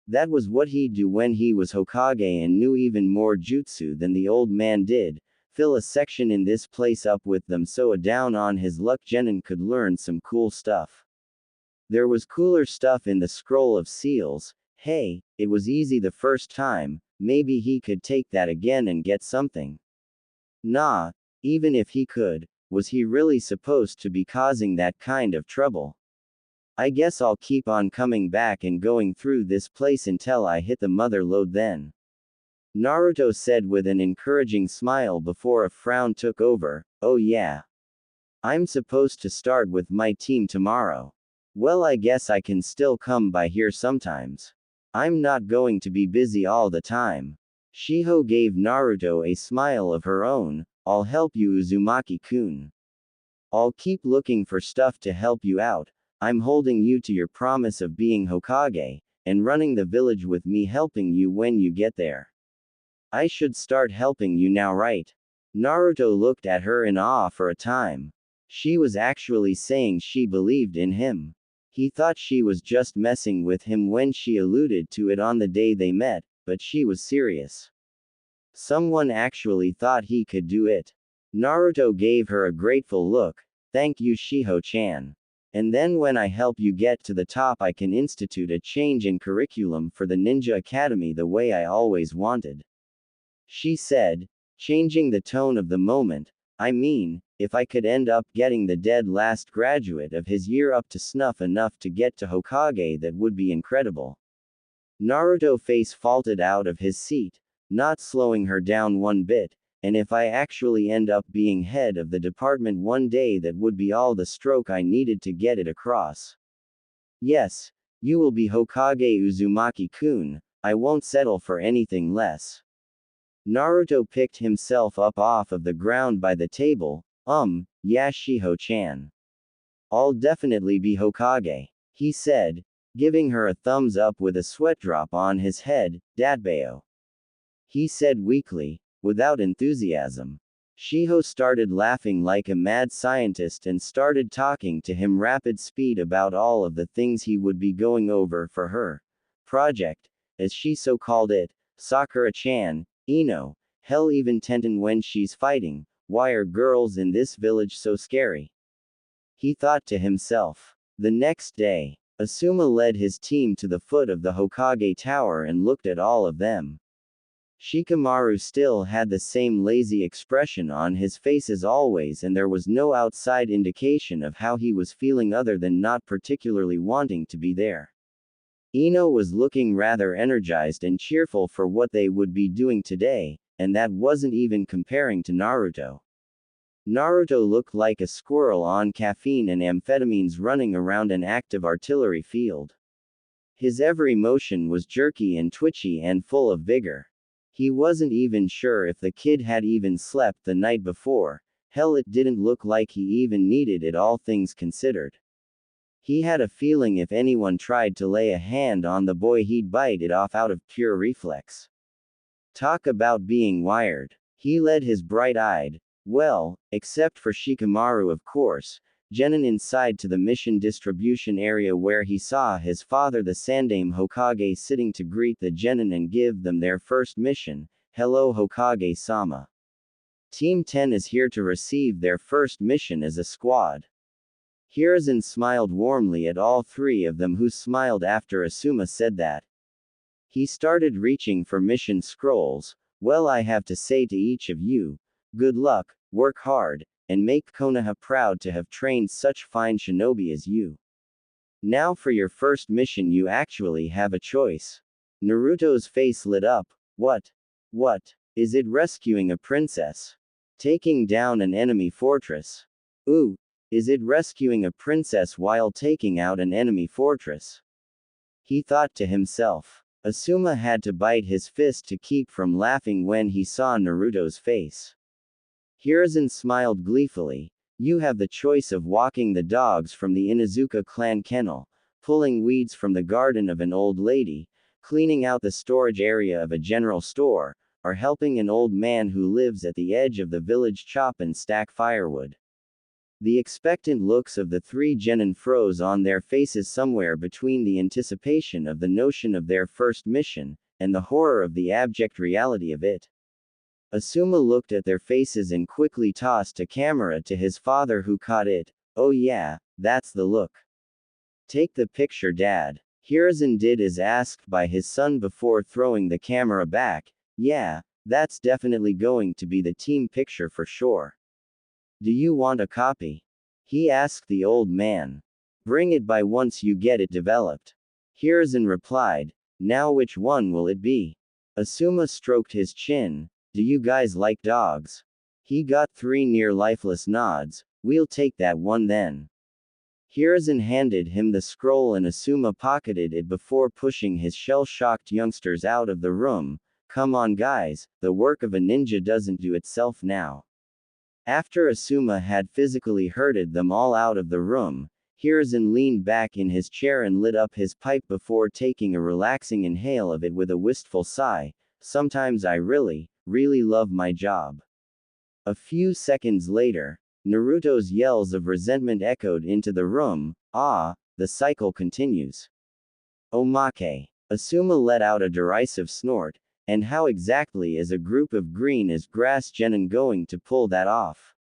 That was what he'd do when he was Hokage and knew even more jutsu than the old man did, fill a section in this place up with them so a down on his luck genin could learn some cool stuff. There was cooler stuff in the scroll of seals. Hey, it was easy the first time, maybe he could take that again and get something. Nah, even if he could, was he really supposed to be causing that kind of trouble? I guess I'll keep on coming back and going through this place until I hit the mother lode then. Naruto said with an encouraging smile before a frown took over. Oh yeah. I'm supposed to start with my team tomorrow. Well, I guess I can still come by here sometimes. I'm not going to be busy all the time. Shiho gave Naruto a smile of her own. I'll help you, Uzumaki-kun. I'll keep looking for stuff to help you out. I'm holding you to your promise of being Hokage, and running the village with me helping you when you get there. I should start helping you now, right? Naruto looked at her in awe for a time. She was actually saying she believed in him. He thought she was just messing with him when she alluded to it on the day they met, but she was serious. Someone actually thought he could do it. Naruto gave her a grateful look. Thank you, Shiho-chan. And then when I help you get to the top, I can institute a change in curriculum for the Ninja Academy the way I always wanted. She said, changing the tone of the moment. I mean, if I could end up getting the dead last graduate of his year up to snuff enough to get to Hokage, that would be incredible. Naruto face faulted out of his seat, not slowing her down one bit, and if I actually end up being head of the department one day, that would be all the stroke I needed to get it across. Yes, you will be Hokage Uzumaki-kun, I won't settle for anything less. Naruto picked himself up off of the ground by the table. Yeah, Shiho-chan. I'll definitely be Hokage, he said, giving her a thumbs up with a sweat drop on his head. Datbeo, he said weakly, without enthusiasm. Shiho started laughing like a mad scientist and started talking to him rapid speed about all of the things he would be going over for her project, as she so called it. Sakura-chan, hell, even Tenten when she's fighting. Why are girls in this village so scary? He thought to himself. The next day, Asuma led his team to the foot of the Hokage Tower and looked at all of them. Shikamaru still had the same lazy expression on his face as always, and there was no outside indication of how he was feeling other than not particularly wanting to be there. Ino was looking rather energized and cheerful for what they would be doing today, and that wasn't even comparing to Naruto. Naruto looked like a squirrel on caffeine and amphetamines running around an active artillery field. His every motion was jerky and twitchy and full of vigor. He wasn't even sure if the kid had even slept the night before. Hell, it didn't look like he even needed it, all things considered. He had a feeling if anyone tried to lay a hand on the boy, he'd bite it off out of pure reflex. Talk about being wired. He led his bright-eyed, well, except for Shikamaru of course, genin inside to the mission distribution area where he saw his father the Sandaime Hokage sitting to greet the genin and give them their first mission. Hello Hokage-sama. Team 10 is here to receive their first mission as a squad. Hiruzen smiled warmly at all three of them, who smiled after Asuma said that. He started reaching for mission scrolls. Well, I have to say to each of you, good luck, work hard, and make Konoha proud to have trained such fine shinobi as you. Now for your first mission, you actually have a choice. Naruto's face lit up. What? Is it rescuing a princess? Taking down an enemy fortress? Ooh. Is it rescuing a princess while taking out an enemy fortress? He thought to himself. Asuma had to bite his fist to keep from laughing when he saw Naruto's face. Hiruzen smiled gleefully. You have the choice of walking the dogs from the Inuzuka clan kennel, pulling weeds from the garden of an old lady, cleaning out the storage area of a general store, or helping an old man who lives at the edge of the village chop and stack firewood. The expectant looks of the three genin froze on their faces somewhere between the anticipation of the notion of their first mission, and the horror of the abject reality of it. Asuma looked at their faces and quickly tossed a camera to his father, who caught it. "Oh yeah, that's the look. Take the picture, Dad." Hiruzen did as asked by his son before throwing the camera back. "Yeah, that's definitely going to be the team picture for sure. Do you want a copy?" he asked the old man. "Bring it by once you get it developed." Hiruzen replied. "Now which one will it be?" Asuma stroked his chin. "Do you guys like dogs?" He got three near lifeless nods. "We'll take that one then." Hiruzen handed him the scroll and Asuma pocketed it before pushing his shell-shocked youngsters out of the room. "Come on guys, the work of a ninja doesn't do itself now." After Asuma had physically herded them all out of the room, Hiruzen leaned back in his chair and lit up his pipe before taking a relaxing inhale of it with a wistful sigh. "Sometimes I really love my job." A few seconds later, Naruto's yells of resentment echoed into the room. "Ah, the cycle continues. Omake." Asuma let out a derisive snort. "And how exactly is a group of green as grass genin going to pull that off?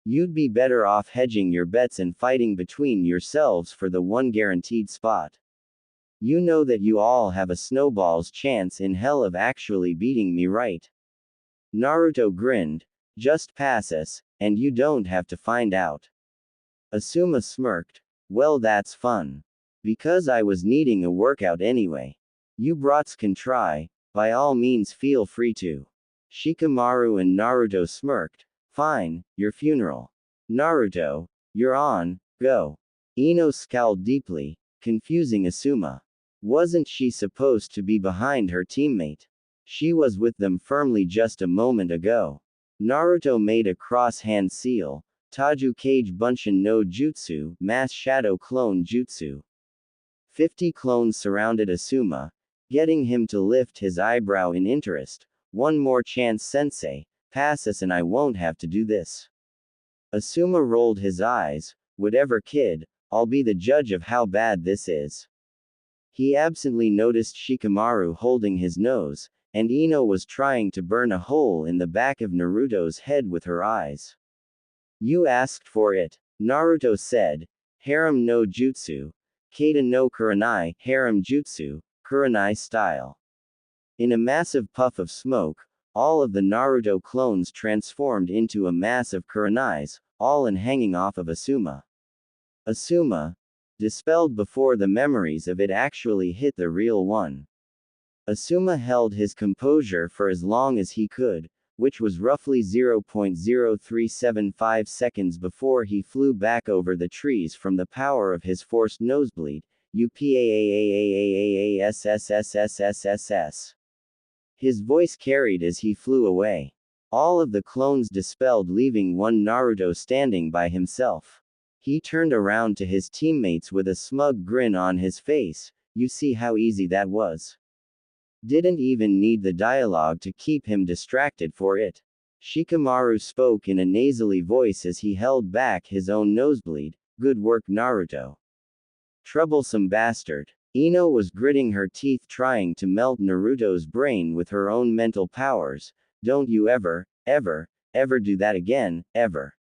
You'd be better off hedging your bets and fighting between yourselves for the one guaranteed spot. You know that you all have a snowball's chance in hell of actually beating me, right?" Naruto grinned. "Just pass us, and you don't have to find out." Asuma smirked. "Well, that's fun. Because I was needing a workout anyway. You brats can try, by all means feel free to." Shikamaru and Naruto smirked. "Fine, your funeral. Naruto, you're on, go." Ino scowled deeply, confusing Asuma. Wasn't she supposed to be behind her teammate? She was with them firmly just a moment ago. Naruto made a cross-hand seal. Taju Kage Bunshin no Jutsu, Mass Shadow Clone Jutsu. 50 clones surrounded Asuma, getting him to lift his eyebrow in interest. "One more chance, sensei. Pass us and I won't have to do this." Asuma rolled his eyes. "Whatever, kid, I'll be the judge of how bad this is." He absently noticed Shikamaru holding his nose, and Ino was trying to burn a hole in the back of Naruto's head with her eyes. "You asked for it," Naruto said. "Harem no Jutsu. Kata no Kurenai, Harem Jutsu, Kurenai style." In a massive puff of smoke, all of the Naruto clones transformed into a mass of Kurenais, all and hanging off of Asuma. Asuma, dispelled before the memories of it actually hit the real one. Asuma held his composure for as long as he could, which was roughly 0.0375 seconds before he flew back over the trees from the power of his forced nosebleed. Upaaaaaaasssssss. His voice carried as he flew away. All of the clones dispelled, leaving one Naruto standing by himself. He turned around to his teammates with a smug grin on his face. "You see how easy that was? Didn't even need the dialogue to keep him distracted for it." Shikamaru spoke in a nasally voice as he held back his own nosebleed. "Good work, Naruto. Troublesome bastard." Ino was gritting her teeth trying to melt Naruto's brain with her own mental powers. "Don't you ever do that again, ever."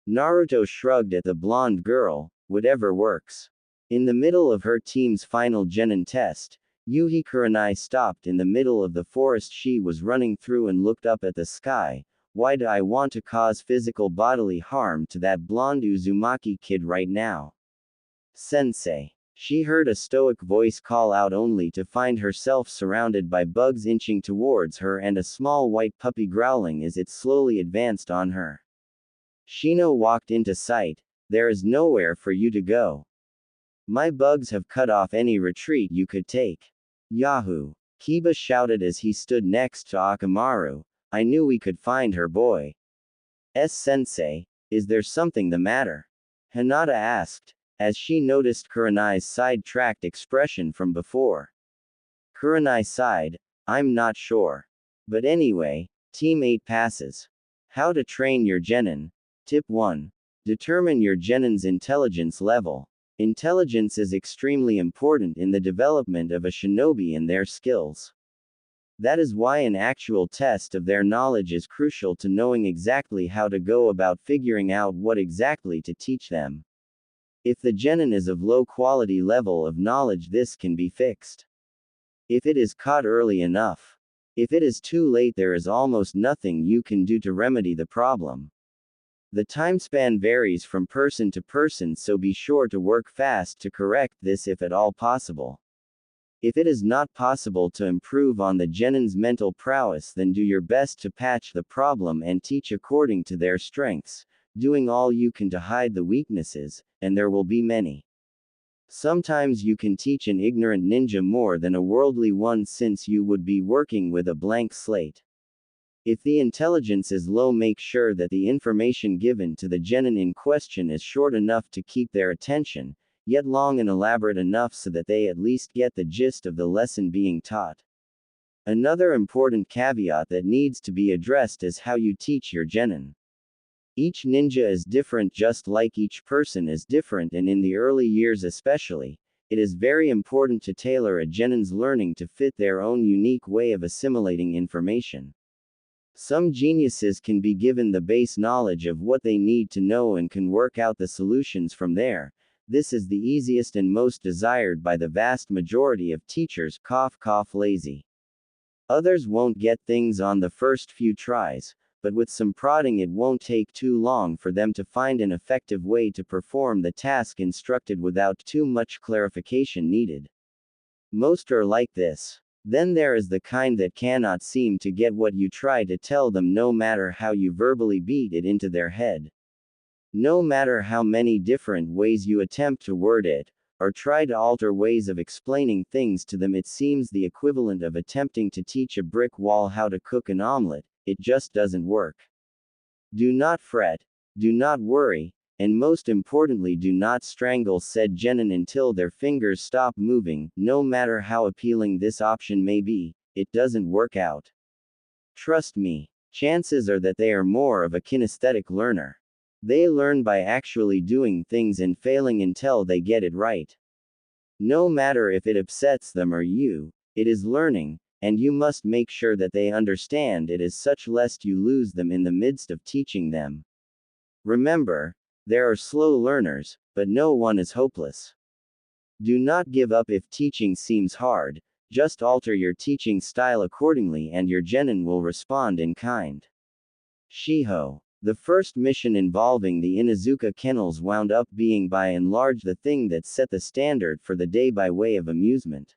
Naruto shrugged at the blonde girl. "Whatever works." In the middle of her team's final genin test, Yuhi Kurenai stopped in the middle of the forest she was running through and looked up at the sky. "Why do I want to cause physical bodily harm to that blonde Uzumaki kid right now? Sensei." She heard a stoic voice call out only to find herself surrounded by bugs inching towards her and a small white puppy growling as it slowly advanced on her. Shino walked into sight. "There is nowhere for you to go. My bugs have cut off any retreat you could take." "Yahoo!" Kiba shouted as he stood next to Akamaru. "I knew we could find her, boy." Sensei, Is there something the matter? Hinata asked, as she noticed Kurenai's sidetracked expression from before. Kurenai sighed, I'm not sure. But anyway, Team 8 passes. How to train your genin. Tip 1. Determine your genin's intelligence level. Intelligence is extremely important in the development of a shinobi and their skills. That is why an actual test of their knowledge is crucial to knowing exactly how to go about figuring out what exactly to teach them. If the genin is of low quality level of knowledge, this can be fixed. If it is caught early enough. If it is too late, there is almost nothing you can do to remedy the problem. The time span varies from person to person, so be sure to work fast to correct this if at all possible. If it is not possible to improve on the genin's mental prowess, then do your best to patch the problem and teach according to their strengths, doing all you can to hide the weaknesses, and there will be many. Sometimes you can teach an ignorant ninja more than a worldly one, since you would be working with a blank slate. If the intelligence is low, make sure that the information given to the genin in question is short enough to keep their attention, yet long and elaborate enough so that they at least get the gist of the lesson being taught. Another important caveat that needs to be addressed is how you teach your genin. Each ninja is different, just like each person is different, and in the early years especially, it is very important to tailor a genin's learning to fit their own unique way of assimilating information. Some geniuses can be given the base knowledge of what they need to know and can work out the solutions from there. This is the easiest and most desired by the vast majority of teachers, lazy. Others won't get things on the first few tries, but with some prodding it won't take too long for them to find an effective way to perform the task instructed without too much clarification needed. Most are like this. Then there is the kind that cannot seem to get what you try to tell them, no matter how you verbally beat it into their head. No matter how many different ways you attempt to word it, or try to alter ways of explaining things to them, it seems the equivalent of attempting to teach a brick wall how to cook an omelet. It just doesn't work. Do not fret, do not worry, and most importantly, do not strangle said genin until their fingers stop moving. No matter how appealing this option may be, it doesn't work out. Trust me, chances are that they are more of a kinesthetic learner. They learn by actually doing things and failing until they get it right. No matter if it upsets them or you, it is learning, and you must make sure that they understand it as such, lest you lose them in the midst of teaching them. Remember, there are slow learners, but no one is hopeless. Do not give up if teaching seems hard, just alter your teaching style accordingly and your genin will respond in kind. Shiho. The first mission involving the Inuzuka kennels wound up being by and large the thing that set the standard for the day by way of amusement.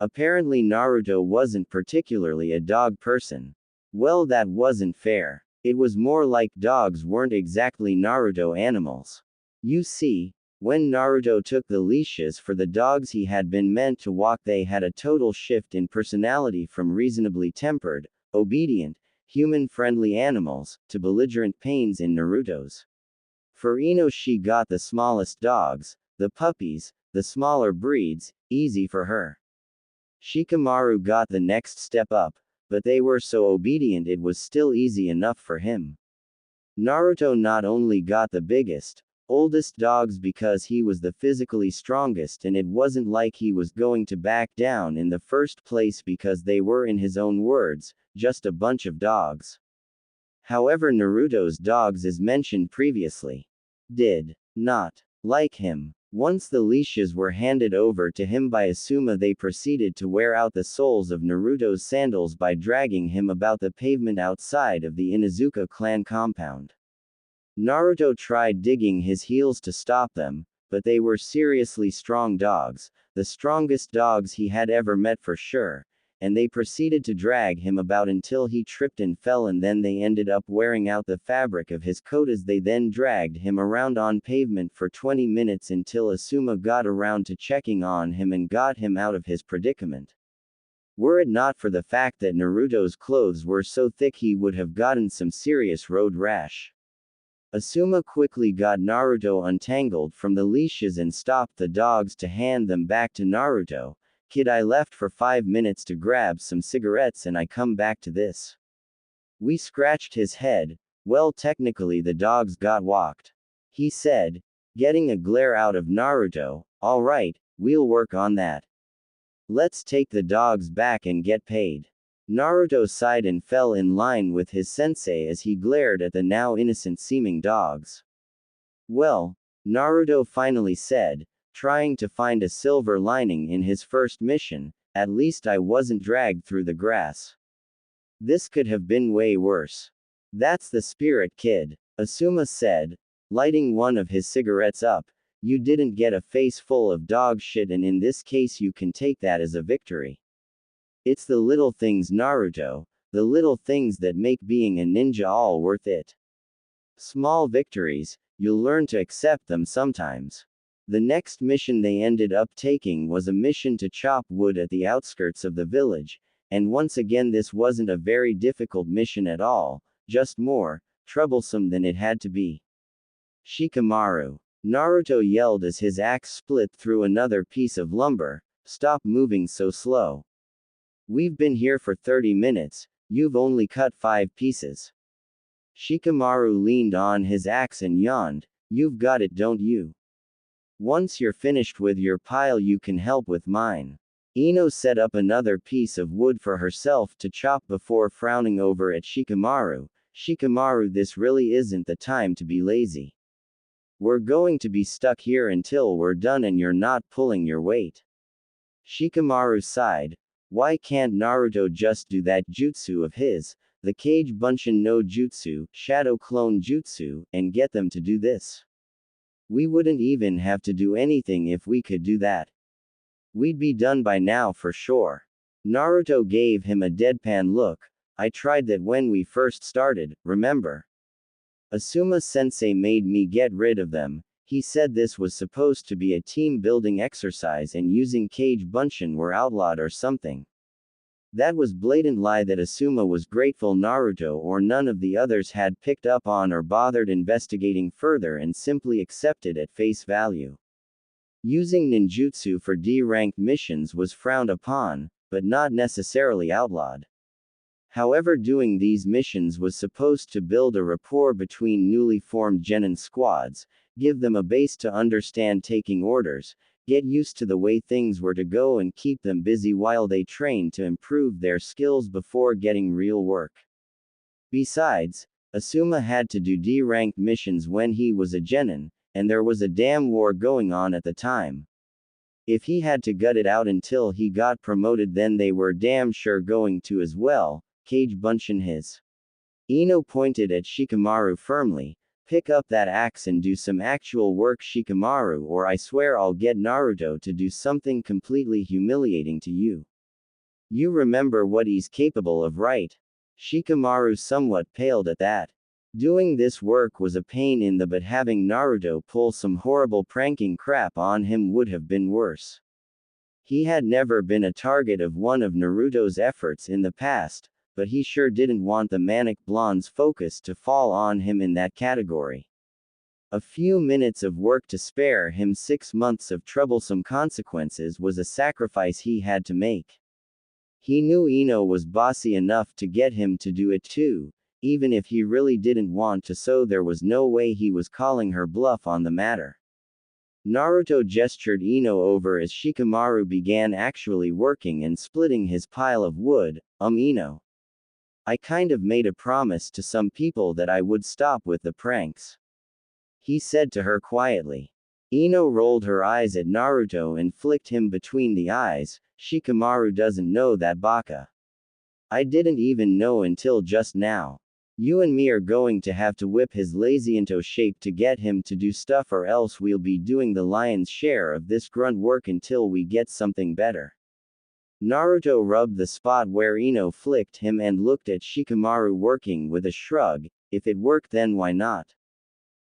Apparently Naruto wasn't particularly a dog person. Well, that wasn't fair. It was more like dogs weren't exactly Naruto animals. You see, when Naruto took the leashes for the dogs he had been meant to walk, they had a total shift in personality from reasonably tempered, obedient, human-friendly animals, to belligerent pains in Naruto's. For Ino, she got the smallest dogs, the puppies, the smaller breeds, easy for her. Shikamaru got the next step up, but they were so obedient it was still easy enough for him. Naruto not only got the biggest, oldest dogs because he was the physically strongest, and it wasn't like he was going to back down in the first place because they were, in his own words, just a bunch of dogs. However, Naruto's dogs, as mentioned previously, did not like him. Once the leashes were handed over to him by Asuma, they proceeded to wear out the soles of Naruto's sandals by dragging him about the pavement outside of the Inuzuka clan compound. Naruto tried digging his heels to stop them, but they were seriously strong dogs, the strongest dogs he had ever met for sure, and they proceeded to drag him about until he tripped and fell, and then they ended up wearing out the fabric of his coat as they then dragged him around on pavement for 20 minutes until Asuma got around to checking on him and got him out of his predicament. Were it not for the fact that Naruto's clothes were so thick, he would have gotten some serious road rash. Asuma quickly got Naruto untangled from the leashes and stopped the dogs to hand them back to Naruto. Kid, I left for 5 minutes to grab some cigarettes and I come back to this. We scratched his head. Well, technically the dogs got walked. He said, getting a glare out of Naruto. Alright, we'll work on that. Let's take the dogs back and get paid. Naruto sighed and fell in line with his sensei as he glared at the now innocent-seeming dogs. Well, Naruto finally said, trying to find a silver lining in his first mission, at least I wasn't dragged through the grass. This could have been way worse. That's the spirit, kid, Asuma said, lighting one of his cigarettes up. You didn't get a face full of dog shit, and in this case you can take that as a victory. It's the little things, Naruto, the little things that make being a ninja all worth it. Small victories, you'll learn to accept them sometimes. The next mission they ended up taking was a mission to chop wood at the outskirts of the village, and once again this wasn't a very difficult mission at all, just more troublesome than it had to be. Shikamaru. Naruto yelled as his axe split through another piece of lumber. Stop moving so slow. We've been here for 30 minutes, you've only cut 5 pieces. Shikamaru leaned on his axe and yawned. You've got it, don't you? Once you're finished with your pile you can help with mine. Ino set up another piece of wood for herself to chop before frowning over at Shikamaru. Shikamaru, this really isn't the time to be lazy. We're going to be stuck here until we're done and you're not pulling your weight. Shikamaru sighed. Why can't Naruto just do that jutsu of his, the Kage Bunshin no Jutsu, Shadow Clone Jutsu, and get them to do this? We wouldn't even have to do anything if we could do that. We'd be done by now for sure. Naruto gave him a deadpan look. I tried that when we first started, remember? Asuma sensei made me get rid of them. He said this was supposed to be a team-building exercise and using Kage Bunshin were outlawed or something. That was blatant lie that Asuma was grateful Naruto or none of the others had picked up on or bothered investigating further and simply accepted at face value. Using ninjutsu for D-ranked missions was frowned upon, but not necessarily outlawed. However, doing these missions was supposed to build a rapport between newly formed genin squads, give them a base to understand taking orders, get used to the way things were to go and keep them busy while they trained to improve their skills before getting real work. Besides, Asuma had to do D-ranked missions when he was a genin, and there was a damn war going on at the time. If he had to gut it out until he got promoted, then they were damn sure going to as well. Kage Bunshin his. Ino pointed at Shikamaru firmly. Pick up that axe and do some actual work, Shikamaru, or I swear I'll get Naruto to do something completely humiliating to you. You remember what he's capable of, right? Shikamaru somewhat paled at that. Doing this work was a pain in the butt. Having Naruto pull some horrible pranking crap on him would have been worse. He had never been a target of one of Naruto's efforts in the past, but he sure didn't want the manic blonde's focus to fall on him in that category. A few minutes of work to spare him 6 months of troublesome consequences was a sacrifice he had to make. He knew Ino was bossy enough to get him to do it too, even if he really didn't want to, so there was no way he was calling her bluff on the matter. Naruto gestured Ino over as Shikamaru began actually working and splitting his pile of wood. Ino. I kind of made a promise to some people that I would stop with the pranks. He said to her quietly. Ino rolled her eyes at Naruto and flicked him between the eyes. Shikamaru doesn't know that, baka. I didn't even know until just now. You and me are going to have to whip his lazy into shape to get him to do stuff, or else we'll be doing the lion's share of this grunt work until we get something better. Naruto rubbed the spot where Ino flicked him and looked at Shikamaru working with a shrug. If it worked, then why not?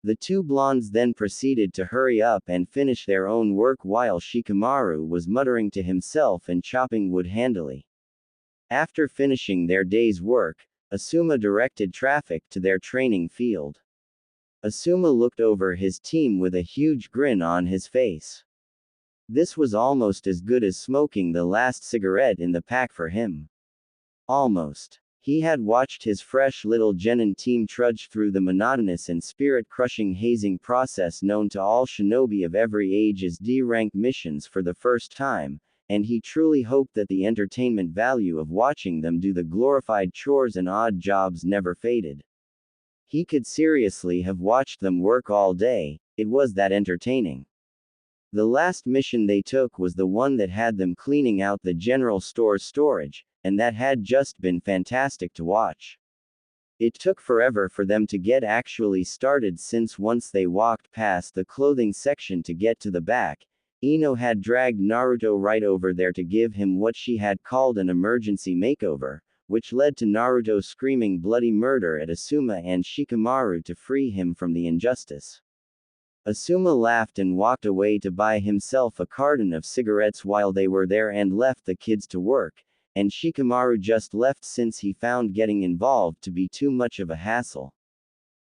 The two blondes then proceeded to hurry up and finish their own work while Shikamaru was muttering to himself and chopping wood handily. After finishing their day's work, Asuma directed traffic to their training field. Asuma looked over his team with a huge grin on his face. This was almost as good as smoking the last cigarette in the pack for him. Almost. He had watched his fresh little genin team trudge through the monotonous and spirit-crushing hazing process known to all shinobi of every age as D-rank missions for the first time, and he truly hoped that the entertainment value of watching them do the glorified chores and odd jobs never faded. He could seriously have watched them work all day, it was that entertaining. The last mission they took was the one that had them cleaning out the general store's storage, and that had just been fantastic to watch. It took forever for them to get actually started since once they walked past the clothing section to get to the back, Ino had dragged Naruto right over there to give him what she had called an emergency makeover, which led to Naruto screaming bloody murder at Asuma and Shikamaru to free him from the injustice. Asuma laughed and walked away to buy himself a carton of cigarettes while they were there and left the kids to work, and Shikamaru just left since he found getting involved to be too much of a hassle.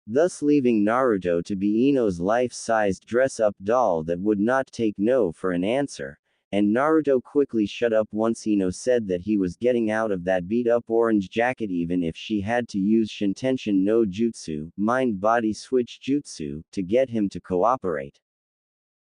Thus leaving Naruto to be Ino's life-sized dress-up doll that would not take no for an answer, and Naruto quickly shut up once Ino said that he was getting out of that beat-up orange jacket even if she had to use Shintenshin no Jutsu, mind-body switch jutsu, to get him to cooperate.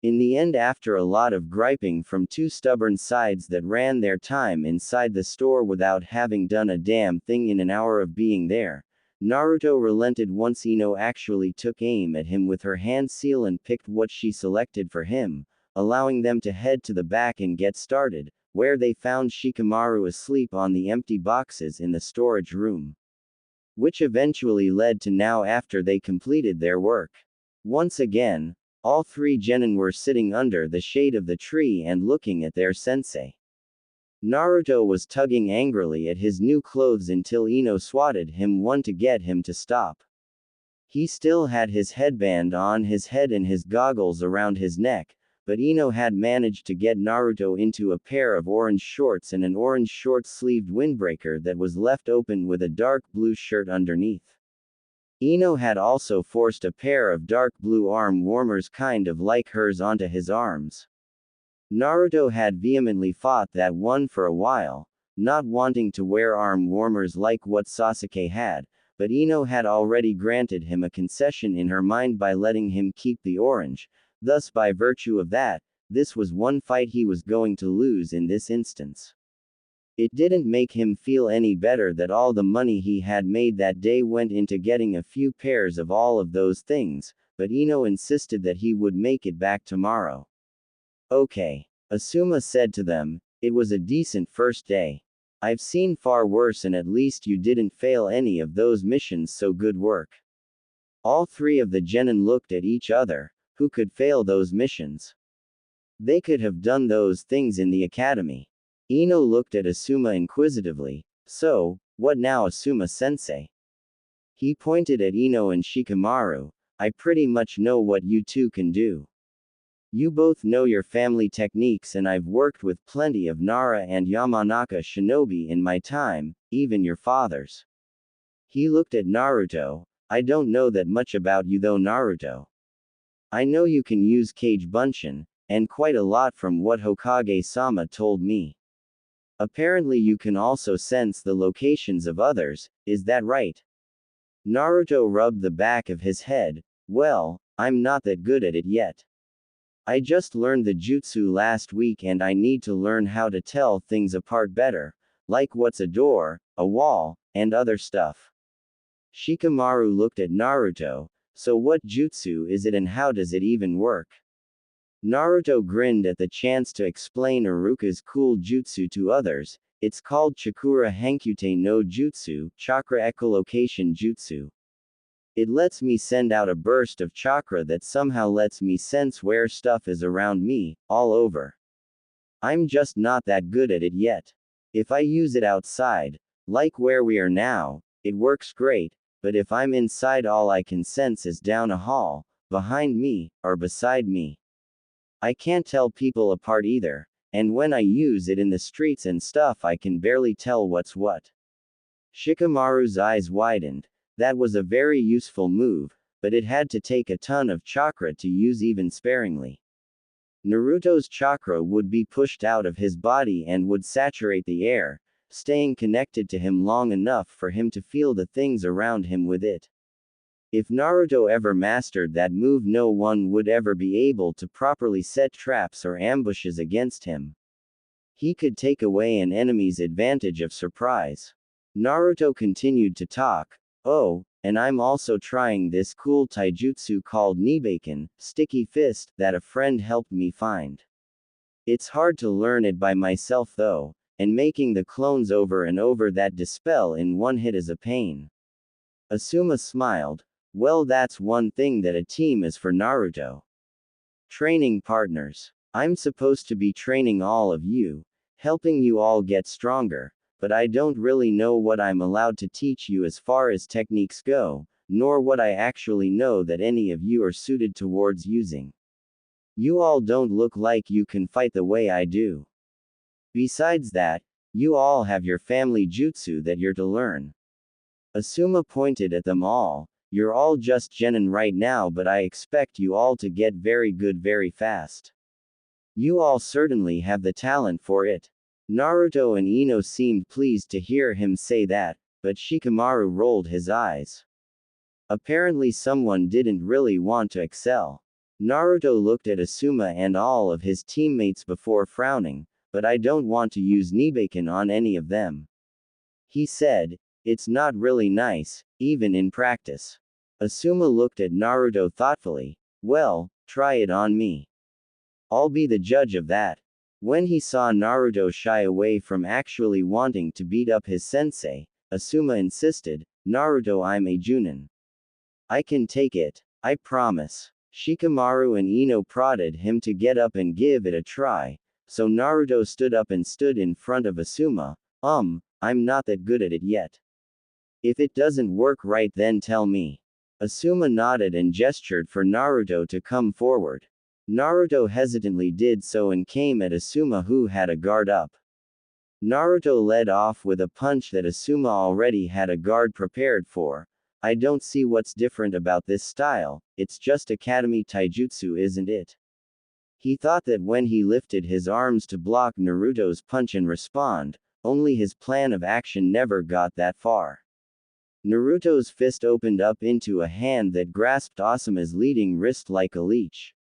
In the end, after a lot of griping from two stubborn sides that ran their time inside the store without having done a damn thing in an hour of being there, Naruto relented once Ino actually took aim at him with her hand seal and picked what she selected for him, allowing them to head to the back and get started, where they found Shikamaru asleep on the empty boxes in the storage room. Which eventually led to now after they completed their work. Once again, all three genin were sitting under the shade of the tree and looking at their sensei. Naruto was tugging angrily at his new clothes until Ino swatted him one to get him to stop. He still had his headband on his head and his goggles around his neck, but Ino had managed to get Naruto into a pair of orange shorts and an orange short-sleeved windbreaker that was left open with a dark blue shirt underneath. Ino had also forced a pair of dark blue arm warmers kind of like hers onto his arms. Naruto had vehemently fought that one for a while, not wanting to wear arm warmers like what Sasuke had, but Ino had already granted him a concession in her mind by letting him keep the orange, thus by virtue of that, this was one fight he was going to lose in this instance. It didn't make him feel any better that all the money he had made that day went into getting a few pairs of all of those things, but Ino insisted that he would make it back tomorrow. Okay. Asuma said to them, it was a decent first day. I've seen far worse and at least you didn't fail any of those missions, so good work. All three of the genin looked at each other. Who could fail those missions? They could have done those things in the academy. Ino looked at Asuma inquisitively. So, what now, Asuma-sensei? He pointed at Ino and Shikamaru. I pretty much know what you two can do. You both know your family techniques and I've worked with plenty of Nara and Yamanaka shinobi in my time, even your father's. He looked at Naruto. I don't know that much about you though, Naruto. I know you can use Kage Bunshin, and quite a lot from what Hokage-sama told me. Apparently you can also sense the locations of others, is that right? Naruto rubbed the back of his head. Well, I'm not that good at it yet. I just learned the jutsu last week and I need to learn how to tell things apart better, like what's a door, a wall, and other stuff. Shikamaru looked at Naruto. So what jutsu is it and how does it even work? Naruto grinned at the chance to explain Iruka's cool jutsu to others. It's called Chakura Hankute no Jutsu, Chakra Echolocation Jutsu. It lets me send out a burst of chakra that somehow lets me sense where stuff is around me, all over. I'm just not that good at it yet. If I use it outside, like where we are now, it works great, but if I'm inside all I can sense is down a hall, behind me, or beside me. I can't tell people apart either, and when I use it in the streets and stuff I can barely tell what's what. Shikamaru's eyes widened. That was a very useful move, but it had to take a ton of chakra to use even sparingly. Naruto's chakra would be pushed out of his body and would saturate the air, staying connected to him long enough for him to feel the things around him with it. If Naruto ever mastered that move, no one would ever be able to properly set traps or ambushes against him. He could take away an enemy's advantage of surprise. Naruto continued to talk. Oh, and I'm also trying this cool taijutsu called Nibaken, sticky fist, that a friend helped me find. It's hard to learn it by myself though, and making the clones over and over that dispel in one hit is a pain. Asuma smiled. Well, that's one thing that a team is for Naruto. Training partners. I'm supposed to be training all of you, helping you all get stronger, but I don't really know what I'm allowed to teach you as far as techniques go, nor what I actually know that any of you are suited towards using. You all don't look like you can fight the way I do. Besides that, you all have your family jutsu that you're to learn. Asuma pointed at them all. You're all just genin right now, but I expect you all to get very good very fast. You all certainly have the talent for it. Naruto and Ino seemed pleased to hear him say that, but Shikamaru rolled his eyes. Apparently someone didn't really want to excel. Naruto looked at Asuma and all of his teammates before frowning, but I don't want to use Nibaken on any of them. He said, it's not really nice, even in practice. Asuma looked at Naruto thoughtfully. Well, try it on me. I'll be the judge of that. When he saw Naruto shy away from actually wanting to beat up his sensei, Asuma insisted, Naruto, I'm a Junin. I can take it, I promise. Shikamaru and Ino prodded him to get up and give it a try, so Naruto stood up and stood in front of Asuma. I'm not that good at it yet. If it doesn't work right, then tell me. Asuma nodded and gestured for Naruto to come forward. Naruto hesitantly did so and came at Asuma, who had a guard up. Naruto led off with a punch that Asuma already had a guard prepared for. I don't see what's different about this style, it's just Academy Taijutsu, isn't it? He thought that when he lifted his arms to block Naruto's punch and respond, only his plan of action never got that far. Naruto's fist opened up into a hand that grasped Asuma's leading wrist like a leech.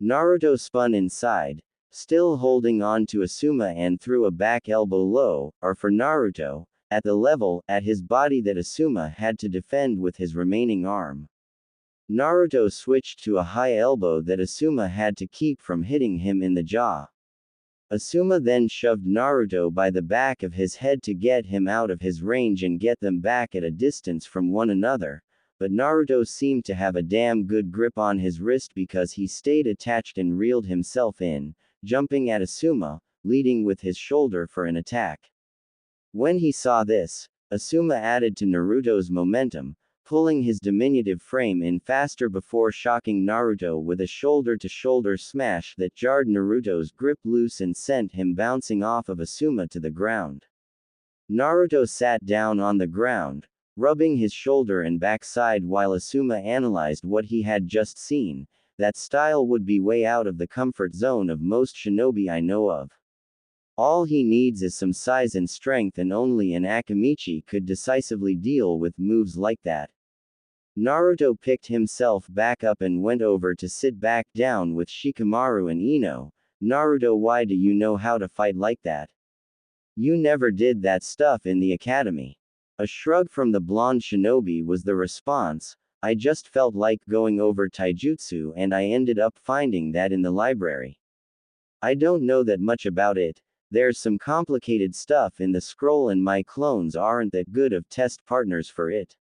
Naruto spun inside, still holding on to Asuma, and threw a back elbow low, or for Naruto, at the level, at his body that Asuma had to defend with his remaining arm. Naruto switched to a high elbow that Asuma had to keep from hitting him in the jaw. Asuma then shoved Naruto by the back of his head to get him out of his range and get them back at a distance from one another, but Naruto seemed to have a damn good grip on his wrist because he stayed attached and reeled himself in, jumping at Asuma, leading with his shoulder for an attack. When he saw this, Asuma added to Naruto's momentum, pulling his diminutive frame in faster before shocking Naruto with a shoulder-to-shoulder smash that jarred Naruto's grip loose and sent him bouncing off of Asuma to the ground. Naruto sat down on the ground, rubbing his shoulder and backside while Asuma analyzed what he had just seen. That style would be way out of the comfort zone of most shinobi I know of. All he needs is some size and strength, and only an Akamichi could decisively deal with moves like that. Naruto picked himself back up and went over to sit back down with Shikamaru and Ino. Naruto, why do you know how to fight like that? You never did that stuff in the academy. A shrug from the blonde shinobi was the response. I just felt like going over taijutsu and I ended up finding that in the library. I don't know that much about it. There's some complicated stuff in the scroll and my clones aren't that good of test partners for it.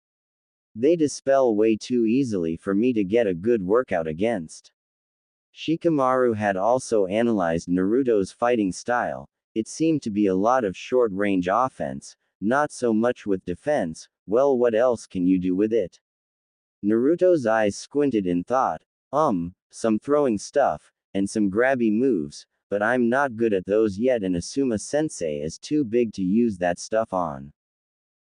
They dispel way too easily for me to get a good workout against. Shikamaru had also analyzed Naruto's fighting style. It seemed to be a lot of short-range offense, not so much with defense. Well, what else can you do with it? Naruto's eyes squinted in thought. Some throwing stuff, and some grabby moves, but I'm not good at those yet, and Asuma-sensei is too big to use that stuff on.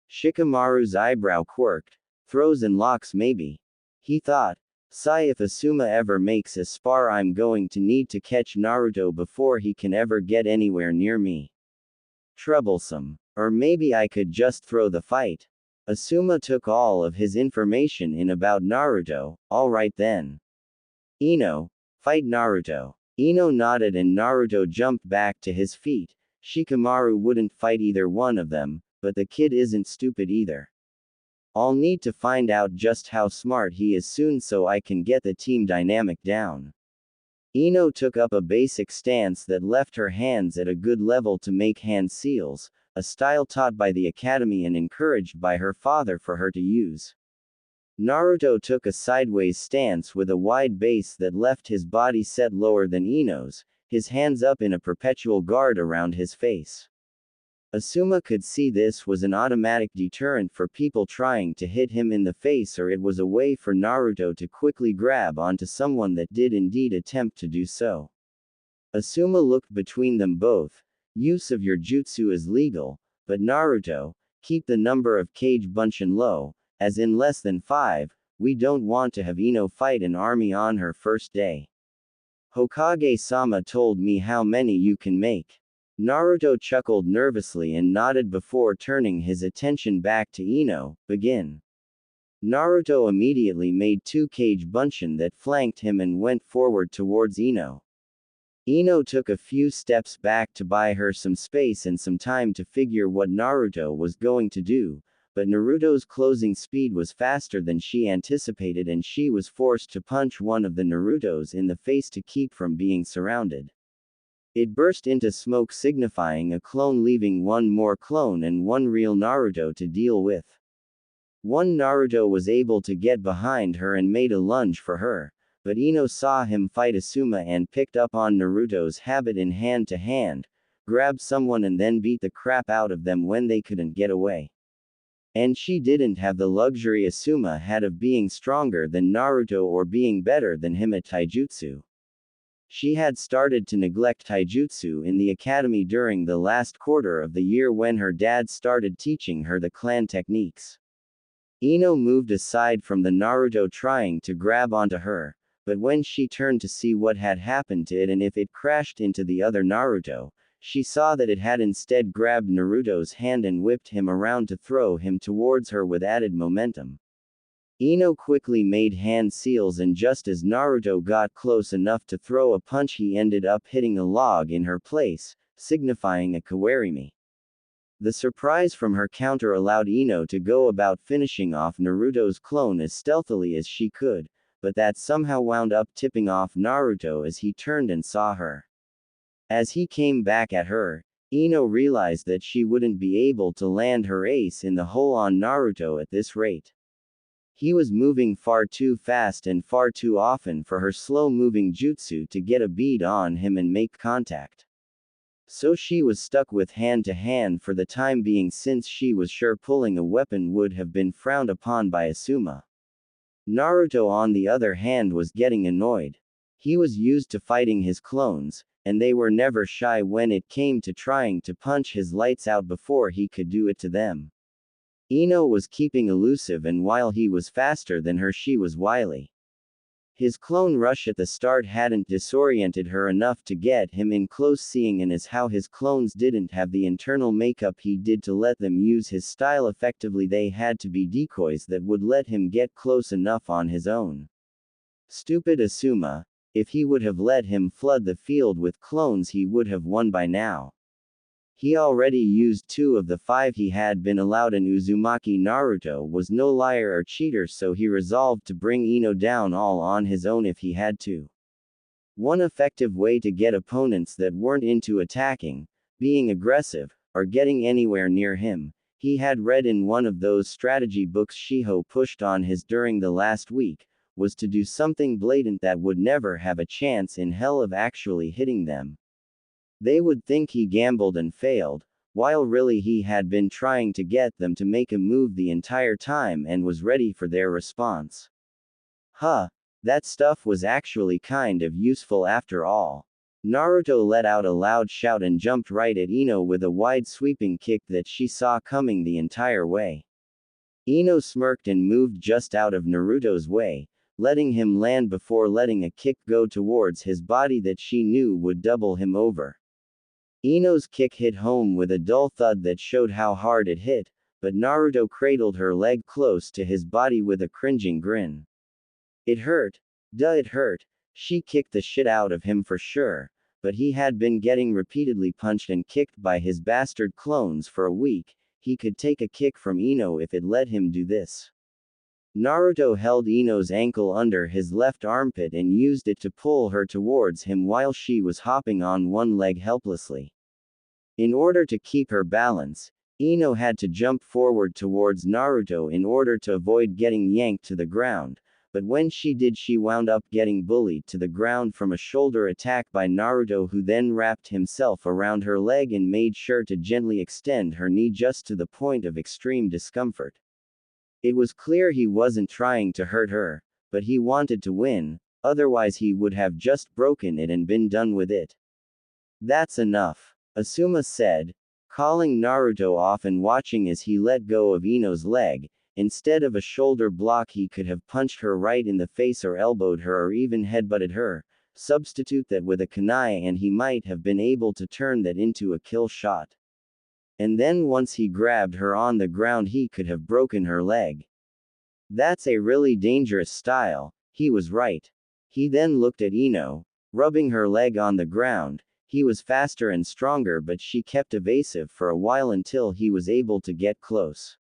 Shikamaru's eyebrow quirked. Throws and locks maybe. He thought, sigh, if Asuma ever makes a spar, I'm going to need to catch Naruto before he can ever get anywhere near me. Troublesome. Or maybe I could just throw the fight. Asuma took all of his information in about Naruto. Alright then. Ino, fight Naruto. Ino nodded and Naruto jumped back to his feet. Shikamaru wouldn't fight either one of them, but the kid isn't stupid either. I'll need to find out just how smart he is soon so I can get the team dynamic down. Ino took up a basic stance that left her hands at a good level to make hand seals, a style taught by the academy and encouraged by her father for her to use. Naruto took a sideways stance with a wide base that left his body set lower than Ino's, his hands up in a perpetual guard around his face. Asuma could see this was an automatic deterrent for people trying to hit him in the face, or it was a way for Naruto to quickly grab onto someone that did indeed attempt to do so. Asuma looked between them both. Use of your jutsu is legal, but Naruto, keep the number of Kage Bunshin low, as in less than 5, we don't want to have Ino fight an army on her first day. Hokage-sama told me how many you can make. Naruto chuckled nervously and nodded before turning his attention back to Ino. Begin. Naruto immediately made 2 Kage Bunshin that flanked him and went forward towards Ino. Ino took a few steps back to buy her some space and some time to figure what Naruto was going to do, but Naruto's closing speed was faster than she anticipated and she was forced to punch one of the Narutos in the face to keep from being surrounded. It burst into smoke, signifying a clone, leaving one more clone and one real Naruto to deal with. One Naruto was able to get behind her and made a lunge for her, but Ino saw him fight Asuma and picked up on Naruto's habit in hand to hand, grabbed someone and then beat the crap out of them when they couldn't get away. And she didn't have the luxury Asuma had of being stronger than Naruto or being better than him at taijutsu. She had started to neglect taijutsu in the academy during the last quarter of the year when her dad started teaching her the clan techniques. Ino moved aside from the Naruto trying to grab onto her, but when she turned to see what had happened to it and if it crashed into the other Naruto, she saw that it had instead grabbed Naruto's hand and whipped him around to throw him towards her with added momentum. Ino quickly made hand seals and just as Naruto got close enough to throw a punch, he ended up hitting a log in her place, signifying a kawarimi. The surprise from her counter allowed Ino to go about finishing off Naruto's clone as stealthily as she could, but that somehow wound up tipping off Naruto as he turned and saw her. As he came back at her, Ino realized that she wouldn't be able to land her ace in the hole on Naruto at this rate. He was moving far too fast and far too often for her slow-moving jutsu to get a bead on him and make contact. So she was stuck with hand-to-hand for the time being, since she was sure pulling a weapon would have been frowned upon by Asuma. Naruto, on the other hand, was getting annoyed. He was used to fighting his clones, and they were never shy when it came to trying to punch his lights out before he could do it to them. Ino was keeping elusive, and while he was faster than her, she was wily. His clone rush at the start hadn't disoriented her enough to get him in close, seeing and as how his clones didn't have the internal makeup he did to let them use his style effectively. They had to be decoys that would let him get close enough on his own. Stupid Asuma. If he would have let him flood the field with clones, he would have won by now. He already used 2 of the 5 he had been allowed, and Uzumaki Naruto was no liar or cheater, so he resolved to bring Ino down all on his own if he had to. One effective way to get opponents that weren't into attacking, being aggressive, or getting anywhere near him, he had read in one of those strategy books Shiho pushed on his during the last week, was to do something blatant that would never have a chance in hell of actually hitting them. They would think he gambled and failed, while really he had been trying to get them to make a move the entire time and was ready for their response. Huh, that stuff was actually kind of useful after all. Naruto let out a loud shout and jumped right at Ino with a wide sweeping kick that she saw coming the entire way. Ino smirked and moved just out of Naruto's way, letting him land before letting a kick go towards his body that she knew would double him over. Ino's kick hit home with a dull thud that showed how hard it hit, but Naruto cradled her leg close to his body with a cringing grin. It hurt. Duh, it hurt. She kicked the shit out of him for sure, but he had been getting repeatedly punched and kicked by his bastard clones for a week. He could take a kick from Ino if it let him do this. Naruto held Ino's ankle under his left armpit and used it to pull her towards him while she was hopping on one leg helplessly. In order to keep her balance, Ino had to jump forward towards Naruto in order to avoid getting yanked to the ground, but when she did, she wound up getting bullied to the ground from a shoulder attack by Naruto, who then wrapped himself around her leg and made sure to gently extend her knee just to the point of extreme discomfort. It was clear he wasn't trying to hurt her, but he wanted to win, otherwise he would have just broken it and been done with it. That's enough, Asuma said, calling Naruto off and watching as he let go of Ino's leg. Instead of a shoulder block, he could have punched her right in the face or elbowed her or even headbutted her. Substitute that with a kunai and he might have been able to turn that into a kill shot. And then once he grabbed her on the ground, he could have broken her leg. That's a really dangerous style. He was right. He then looked at Ino, rubbing her leg on the ground. He was faster and stronger, but she kept evasive for a while until he was able to get close.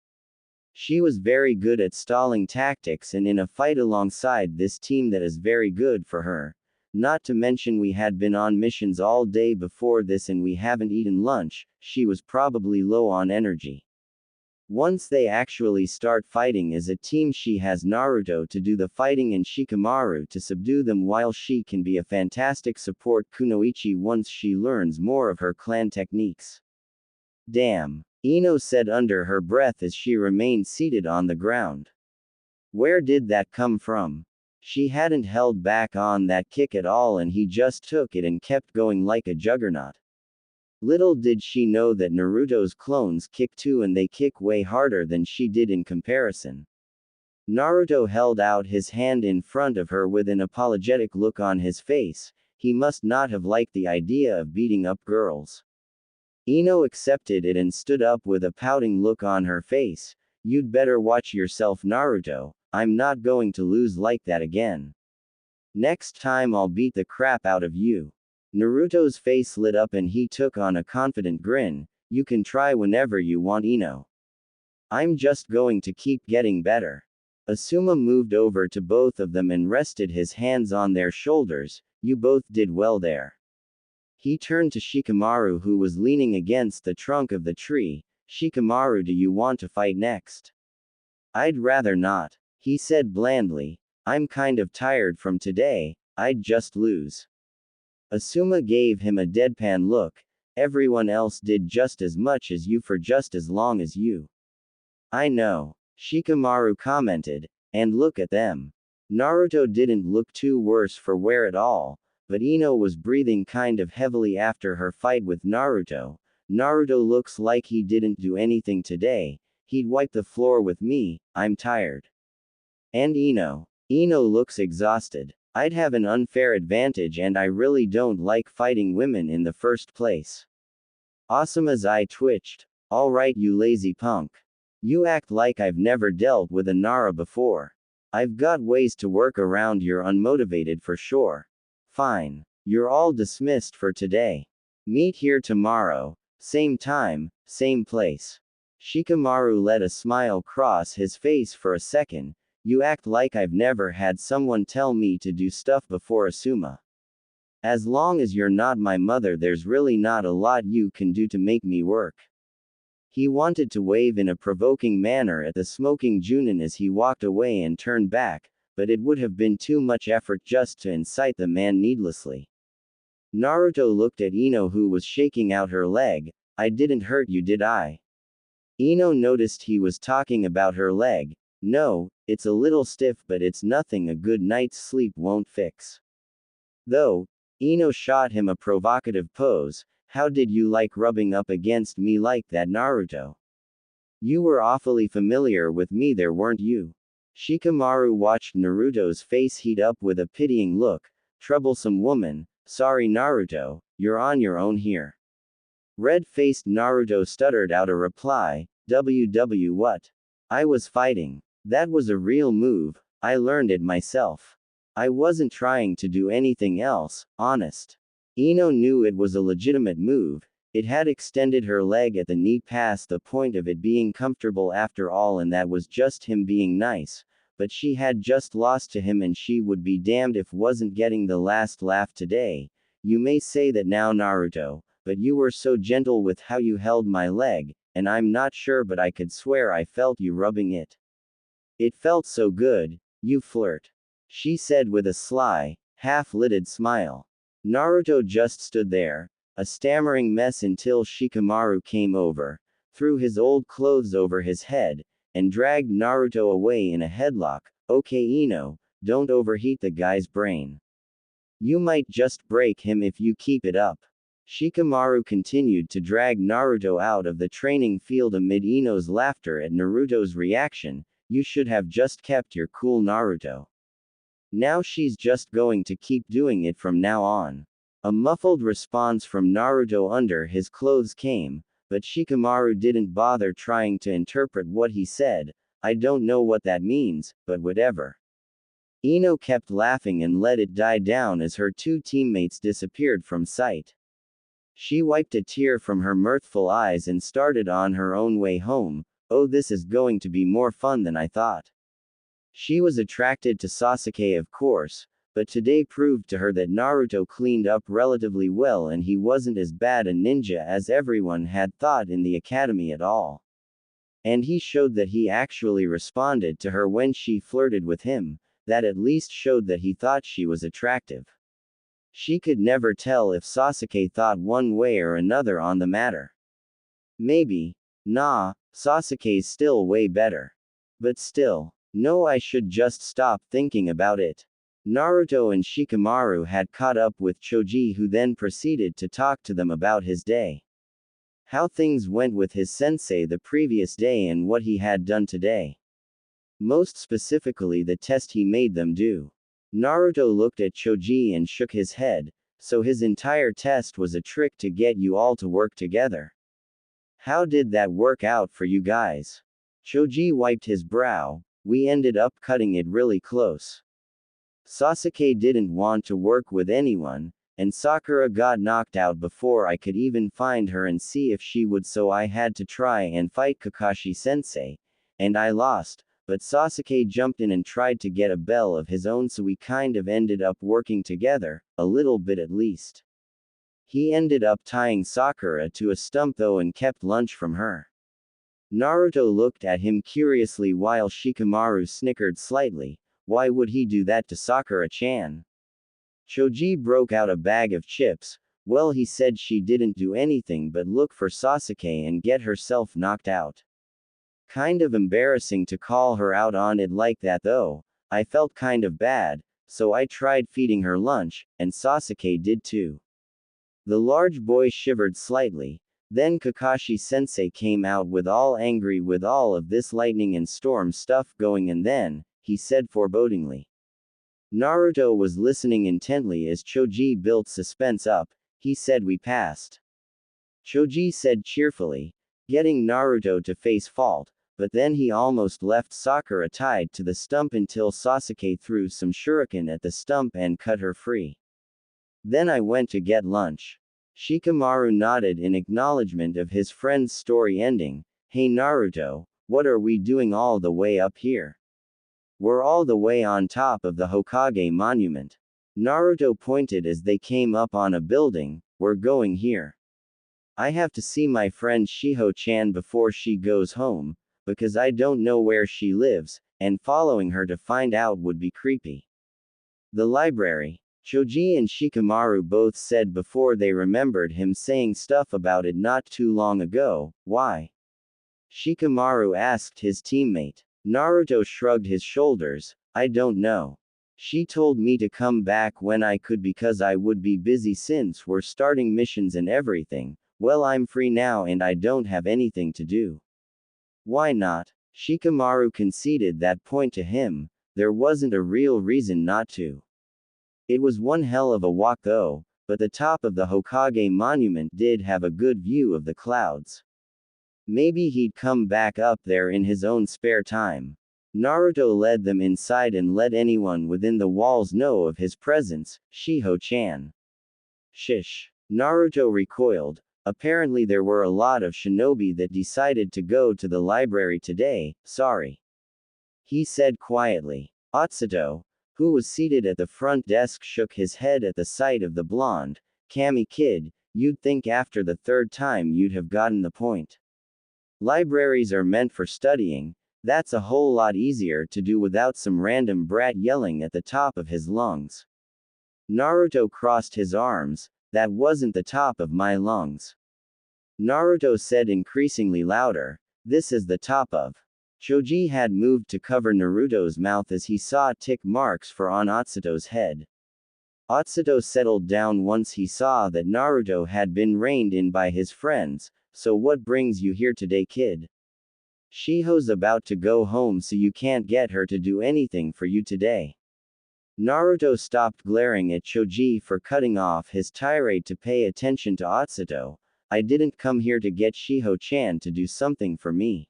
She was very good at stalling tactics and in a fight alongside this team that is very good for her. Not to mention we had been on missions all day before this and we haven't eaten lunch. She was probably low on energy. Once they actually start fighting as a team, she has Naruto to do the fighting and Shikamaru to subdue them, while she can be a fantastic support kunoichi once she learns more of her clan techniques. Damn, Ino said under her breath as she remained seated on the ground. Where did that come from? She hadn't held back on that kick at all and he just took it and kept going like a juggernaut. Little did she know that Naruto's clones kick too, and they kick way harder than she did in comparison. Naruto held out his hand in front of her with an apologetic look on his face. He must not have liked the idea of beating up girls. Ino accepted it and stood up with a pouting look on her face. You'd better watch yourself, Naruto. I'm not going to lose like that again. Next time I'll beat the crap out of you. Naruto's face lit up and he took on a confident grin. You can try whenever you want, Ino. I'm just going to keep getting better. Asuma moved over to both of them and rested his hands on their shoulders. You both did well there. He turned to Shikamaru, who was leaning against the trunk of the tree. Shikamaru, do you want to fight next? I'd rather not, he said blandly. I'm kind of tired from today. I'd just lose. Asuma gave him a deadpan look. Everyone else did just as much as you for just as long as you. I know, Shikamaru commented, and look at them. Naruto didn't look too worse for wear at all, but Ino was breathing kind of heavily after her fight with Naruto. Naruto looks like he didn't do anything today. He'd wipe the floor with me. I'm tired. And Ino looks exhausted. I'd have an unfair advantage and I really don't like fighting women in the first place. Asuma's eye twitched. Alright, you lazy punk. You act like I've never dealt with a Nara before. I've got ways to work around your unmotivated for sure. Fine. You're all dismissed for today. Meet here tomorrow. Same time, same place. Shikamaru let a smile cross his face for a second. You act like I've never had someone tell me to do stuff before, Asuma. As long as you're not my mother, there's really not a lot you can do to make me work. He wanted to wave in a provoking manner at the smoking Junin as he walked away and turned back, but it would have been too much effort just to incite the man needlessly. Naruto looked at Ino, who was shaking out her leg. I didn't hurt you, did I? Ino noticed he was talking about her leg. No, it's a little stiff, but it's nothing a good night's sleep won't fix. Though, Ino shot him a provocative pose. How did you like rubbing up against me like that, Naruto? You were awfully familiar with me there, weren't you? Shikamaru watched Naruto's face heat up with a pitying look. Troublesome woman, sorry Naruto, you're on your own here. Red-faced Naruto stuttered out a reply, what? I was fighting. That was a real move, I learned it myself. I wasn't trying to do anything else, honest. Ino knew it was a legitimate move, it had extended her leg at the knee past the point of it being comfortable after all, and that was just him being nice, but she had just lost to him and she would be damned if wasn't getting the last laugh today. You may say that now Naruto, but you were so gentle with how you held my leg, and I'm not sure but I could swear I felt you rubbing it. It felt so good, you flirt. She said with a sly, half-lidded smile. Naruto just stood there, a stammering mess until Shikamaru came over, threw his old clothes over his head, and dragged Naruto away in a headlock. Okay Ino, don't overheat the guy's brain. You might just break him if you keep it up. Shikamaru continued to drag Naruto out of the training field amid Ino's laughter at Naruto's reaction. You should have just kept your cool Naruto. Now she's just going to keep doing it from now on. A muffled response from Naruto under his clothes came, but Shikamaru didn't bother trying to interpret what he said. I don't know what that means, but whatever. Ino kept laughing and let it die down as her two teammates disappeared from sight. She wiped a tear from her mirthful eyes and started on her own way home. Oh, this is going to be more fun than I thought. She was attracted to Sasuke of course, but today proved to her that Naruto cleaned up relatively well and he wasn't as bad a ninja as everyone had thought in the academy at all. And he showed that he actually responded to her when she flirted with him, that at least showed that he thought she was attractive. She could never tell if Sasuke thought one way or another on the matter. Maybe. Nah, Sasuke's still way better. But still. No, I should just stop thinking about it. Naruto and Shikamaru had caught up with Choji, who then proceeded to talk to them about his day. How things went with his sensei the previous day and what he had done today. Most specifically the test he made them do. Naruto looked at Choji and shook his head, so his entire test was a trick to get you all to work together. How did that work out for you guys? Choji wiped his brow. We ended up cutting it really close. Sasuke didn't want to work with anyone, and Sakura got knocked out before I could even find her and see if she would, so I had to try and fight Kakashi-sensei, and I lost, but Sasuke jumped in and tried to get a bell of his own, so we kind of ended up working together, a little bit at least. He ended up tying Sakura to a stump though and kept lunch from her. Naruto looked at him curiously while Shikamaru snickered slightly. Why would he do that to Sakura-chan? Choji broke out a bag of chips. Well, he said she didn't do anything but look for Sasuke and get herself knocked out. Kind of embarrassing to call her out on it like that though. I felt kind of bad, so I tried feeding her lunch, and Sasuke did too. The large boy shivered slightly. Then Kakashi-sensei came out with all angry with all of this lightning and storm stuff going, and then, he said forebodingly. Naruto was listening intently as Choji built suspense up. He said we passed. Choji said cheerfully, getting Naruto to face fault, but then he almost left Sakura tied to the stump until Sasuke threw some shuriken at the stump and cut her free. Then I went to get lunch. Shikamaru nodded in acknowledgement of his friend's story ending. Hey Naruto, what are we doing all the way up here? We're all the way on top of the Hokage monument. Naruto pointed as they came up on a building. We're going here. I have to see my friend Shiho-chan before she goes home, because I don't know where she lives, and following her to find out would be creepy. The library. Choji and Shikamaru both said before they remembered him saying stuff about it not too long ago. Why? Shikamaru asked his teammate. Naruto shrugged his shoulders. I don't know. She told me to come back when I could because I would be busy since we're starting missions and everything. Well, I'm free now and I don't have anything to do. Why not? Shikamaru conceded that point to him, there wasn't a real reason not to. It was one hell of a walk though, but the top of the Hokage monument did have a good view of the clouds. Maybe he'd come back up there in his own spare time. Naruto led them inside and let anyone within the walls know of his presence, Shiho-chan. Shish. Naruto recoiled. Apparently there were a lot of shinobi that decided to go to the library today, sorry. He said quietly. Atsuto, who was seated at the front desk, shook his head at the sight of the blonde, Kami kid. You'd think after the third time you'd have gotten the point. Libraries are meant for studying, that's a whole lot easier to do without some random brat yelling at the top of his lungs. Naruto crossed his arms, that wasn't the top of my lungs. Naruto said increasingly louder, this is the top of. Choji had moved to cover Naruto's mouth as he saw tick marks on Atsuto's head. Atsuto settled down once he saw that Naruto had been reined in by his friends. So what brings you here today, kid? Shiho's about to go home, so you can't get her to do anything for you today. Naruto stopped glaring at Choji for cutting off his tirade to pay attention to Atsuto. I didn't come here to get Shiho-chan to do something for me.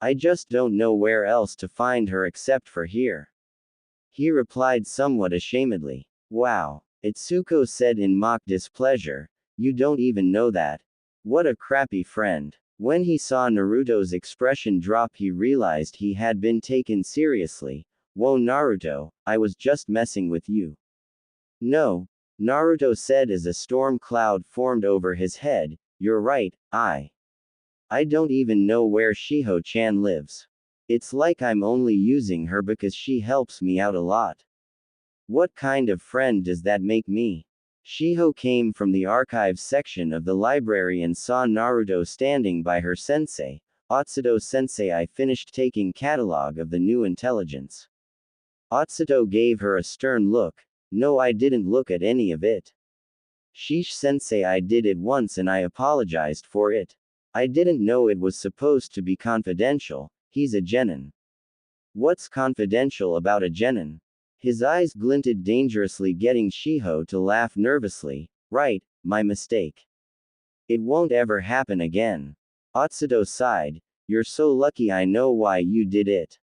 I just don't know where else to find her except for here. He replied somewhat ashamedly. Wow. Itsuko said in mock displeasure. You don't even know that. What a crappy friend. When he saw Naruto's expression drop, he realized he had been taken seriously. Whoa Naruto, I was just messing with you. No, Naruto said as a storm cloud formed over his head, you're right, I don't even know where Shiho-chan lives. It's like I'm only using her because she helps me out a lot. What kind of friend does that make me? Shiho came from the archives section of the library and saw Naruto standing by her sensei. Atsuto sensei, I finished taking catalog of the new intelligence. Atsuto gave her a stern look. No, I didn't look at any of it. Sheesh sensei, I did it once and I apologized for it. I didn't know it was supposed to be confidential. He's a genin. What's confidential about a genin? His eyes glinted dangerously, getting Shiho to laugh nervously. Right, my mistake. It won't ever happen again. Atsuto sighed. You're so lucky, I know why you did it.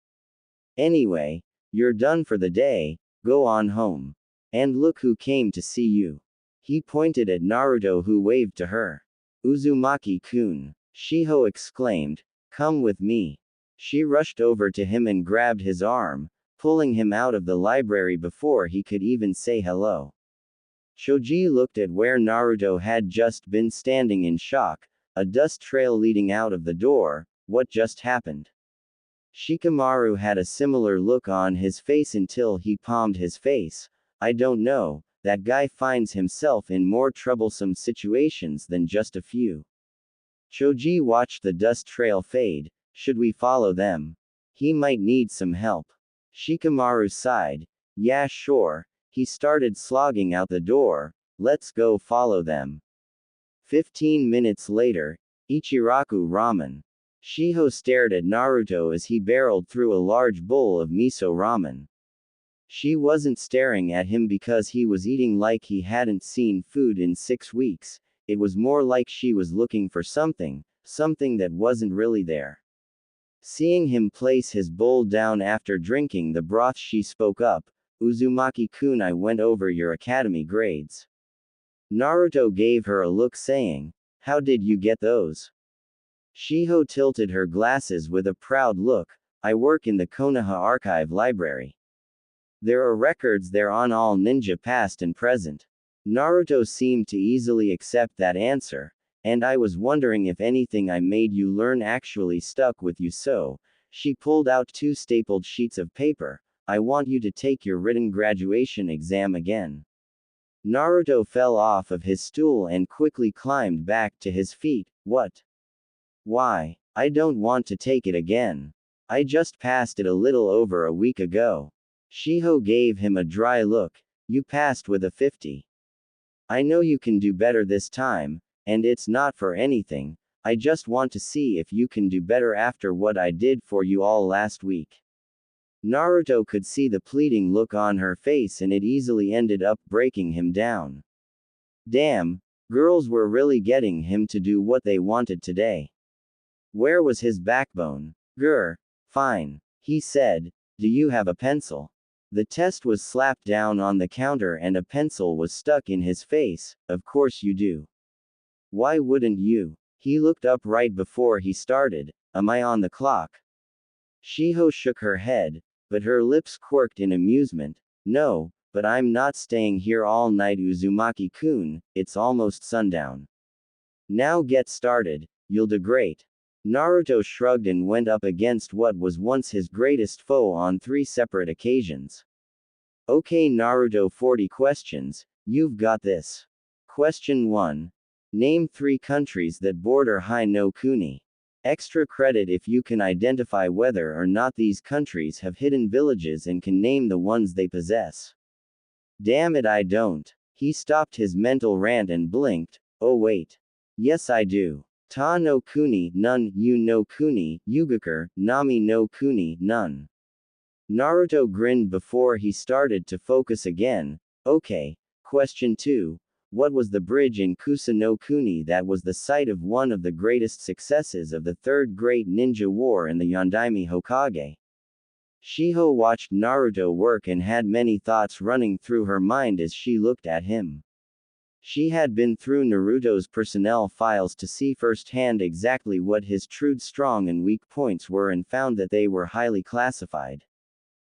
Anyway, you're done for the day, go on home. And look who came to see you. He pointed at Naruto, who waved to her. Uzumaki-kun. Shiho exclaimed. Come with me. She rushed over to him and grabbed his arm, pulling him out of the library before he could even say hello. Choji looked at where Naruto had just been standing in shock, a dust trail leading out of the door. What just happened? Shikamaru had a similar look on his face until he palmed his face. I don't know, that guy finds himself in more troublesome situations than just a few. Choji watched the dust trail fade. Should we follow them? He might need some help. Shikamaru sighed. Yeah, sure. He started slogging out the door. Let's go follow them. 15 minutes later, Ichiraku ramen. Shiho stared at Naruto as he barreled through a large bowl of miso ramen. She wasn't staring at him because he was eating like he hadn't seen food in 6 weeks. It was more like she was looking for something that wasn't really there. Seeing him place his bowl down after drinking the broth, she spoke up. Uzumaki-kun, I went over your academy grades. Naruto gave her a look saying, how did you get those? Shiho tilted her glasses with a proud look. I work in the Konoha Archive Library. There are records there on all ninja past and present. Naruto seemed to easily accept that answer, and I was wondering if anything I made you learn actually stuck with you, so, she pulled out 2 stapled sheets of paper. I want you to take your written graduation exam again. Naruto fell off of his stool and quickly climbed back to his feet. What? Why? I don't want to take it again. I just passed it a little over a week ago. Shiho gave him a dry look. You passed with a 50. I know you can do better this time, and it's not for anything. I just want to see if you can do better after what I did for you all last week. Naruto could see the pleading look on her face and it easily ended up breaking him down. Damn, girls were really getting him to do what they wanted today. Where was his backbone? Grr. Fine. He said, do you have a pencil? The test was slapped down on the counter and a pencil was stuck in his face. Of course you do. Why wouldn't you? He looked up right before he started. Am I on the clock? Shiho shook her head, but her lips quirked in amusement. No, but I'm not staying here all night, Uzumaki-kun, it's almost sundown. Now get started, you'll do great. Naruto shrugged and went up against what was once his greatest foe on 3 separate occasions. Okay Naruto, 40 questions, you've got this. Question 1. Name 3 countries that border Hai no Kuni. Extra credit if you can identify whether or not these countries have hidden villages and can name the ones they possess. Damn it, I don't. He stopped his mental rant and blinked. Oh wait. Yes I do. Ta no Kuni, none, Yu no Kuni, Yugakur, Nami no Kuni, none. Naruto grinned before he started to focus again. Okay. Question 2. What was the bridge in Kusa no Kuni that was the site of one of the greatest successes of the Third Great Ninja War in the Yondaime Hokage? Shiho watched Naruto work and had many thoughts running through her mind as she looked at him. She had been through Naruto's personnel files to see firsthand exactly what his true strong and weak points were and found that they were highly classified.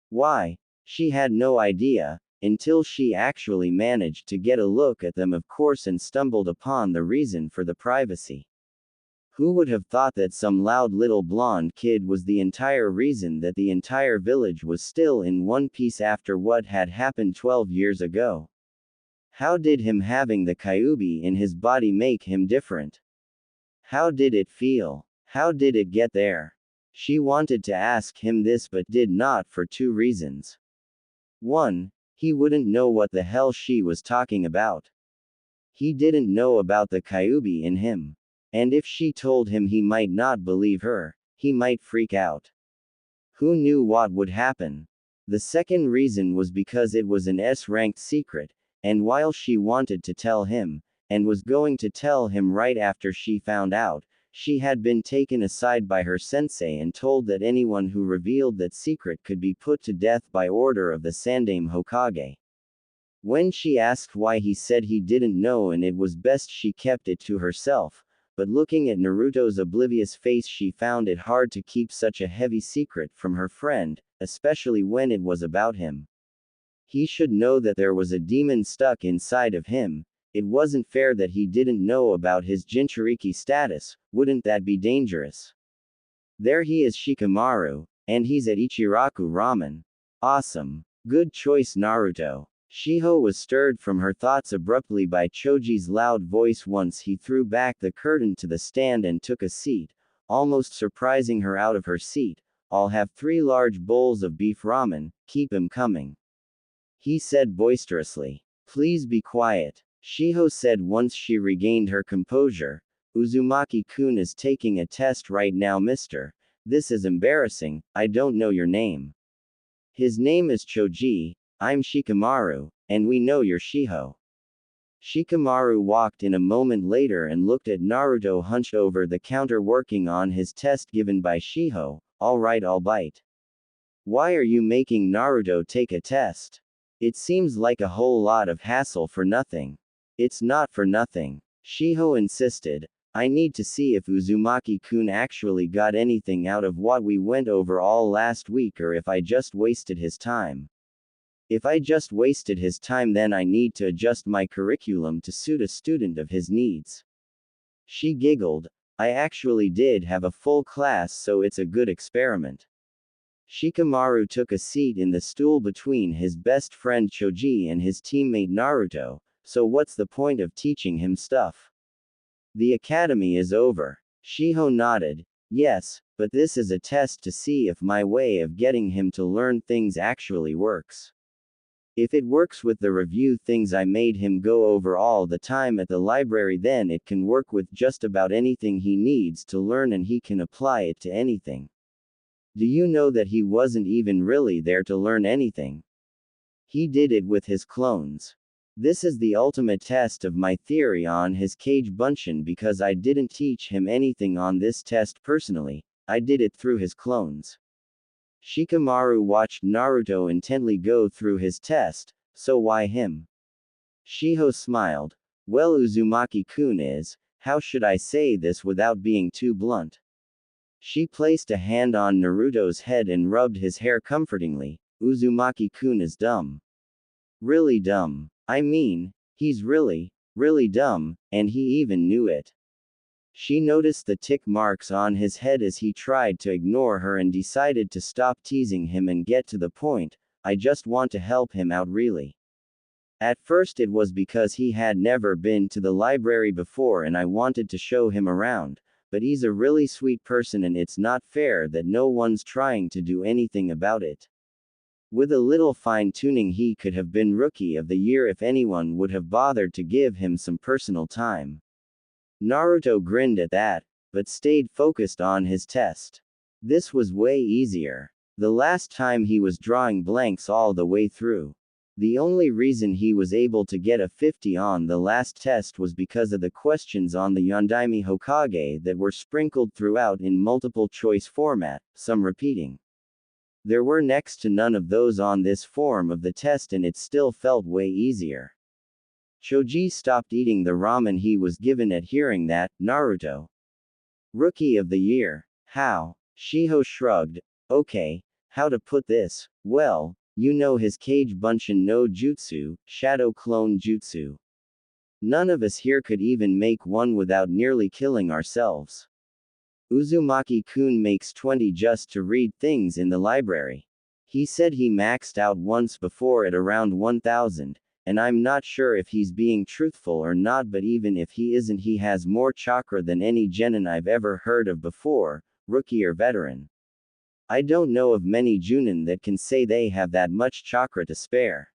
Why? She had no idea, until she actually managed to get a look at them of course and stumbled upon the reason for the privacy. Who would have thought that some loud little blonde kid was the entire reason that the entire village was still in one piece after what had happened 12 years ago? How did him having the Kyuubi in his body make him different? How did it feel? How did it get there? She wanted to ask him this but did not for 2 reasons. 1. He wouldn't know what the hell she was talking about. He didn't know about the Kyuubi in him. And if she told him he might not believe her, he might freak out. Who knew what would happen? The second reason was because it was an S-ranked secret, and while she wanted to tell him, and was going to tell him right after she found out, she had been taken aside by her sensei and told that anyone who revealed that secret could be put to death by order of the Sandaime Hokage. When she asked why, he said he didn't know and it was best she kept it to herself, but looking at Naruto's oblivious face she found it hard to keep such a heavy secret from her friend, especially when it was about him. He should know that there was a demon stuck inside of him. It wasn't fair that he didn't know about his Jinchuriki status, wouldn't that be dangerous? There he is, Shikamaru, and he's at Ichiraku Ramen. Awesome. Good choice, Naruto. Shiho was stirred from her thoughts abruptly by Choji's loud voice once he threw back the curtain to the stand and took a seat, almost surprising her out of her seat. I'll have 3 large bowls of beef ramen, keep 'em coming. He said boisterously. Please be quiet. Shiho said once she regained her composure. Uzumaki-kun is taking a test right now, mister. This is embarrassing, I don't know your name. His name is Choji, I'm Shikamaru, and we know you're Shiho. Shikamaru walked in a moment later and looked at Naruto hunched over the counter working on his test given by Shiho. Alright, I'll bite. Why are you making Naruto take a test? It seems like a whole lot of hassle for nothing. It's not for nothing. Shiho insisted. I need to see if Uzumaki-kun actually got anything out of what we went over all last week or if I just wasted his time. If I just wasted his time, then I need to adjust my curriculum to suit a student of his needs. She giggled. I actually did have a full class, so it's a good experiment. Shikamaru took a seat in the stool between his best friend Choji and his teammate Naruto. So what's the point of teaching him stuff? The academy is over. Shiho nodded. Yes, but this is a test to see if my way of getting him to learn things actually works. If it works with the review things I made him go over all the time at the library, then it can work with just about anything he needs to learn, and he can apply it to anything. Do you know that he wasn't even really there to learn anything? He did it with his clones. This is the ultimate test of my theory on his Cage Bunshin, because I didn't teach him anything on this test personally, I did it through his clones. Shikamaru watched Naruto intently go through his test, so why him? Shiho smiled. Well, Uzumaki-kun is, how should I say this without being too blunt? She placed a hand on Naruto's head and rubbed his hair comfortingly. Uzumaki-kun is dumb. Really dumb. I mean, he's really, really dumb, and he even knew it. She noticed the tick marks on his head as he tried to ignore her and decided to stop teasing him and get to the point. I just want to help him out, really. At first it was because he had never been to the library before and I wanted to show him around, but he's a really sweet person and it's not fair that no one's trying to do anything about it. With a little fine-tuning he could have been Rookie of the Year if anyone would have bothered to give him some personal time. Naruto grinned at that, but stayed focused on his test. This was way easier. The last time he was drawing blanks all the way through. The only reason he was able to get a 50 on the last test was because of the questions on the Yondaime Hokage that were sprinkled throughout in multiple choice format, some repeating. There were next to none of those on this form of the test and it still felt way easier. Choji stopped eating the ramen he was given at hearing that. Naruto. Rookie of the Year. How? Shiho shrugged. Okay, how to put this? Well, you know his Cage Bunshin no Jutsu, Shadow Clone Jutsu. None of us here could even make one without nearly killing ourselves. Uzumaki-kun makes 20 just to read things in the library. He said he maxed out once before at around 1000. And I'm not sure if he's being truthful or not, but even if he isn't, he has more chakra than any genin I've ever heard of before, rookie or veteran. I don't know of many junin that can say they have that much chakra to spare.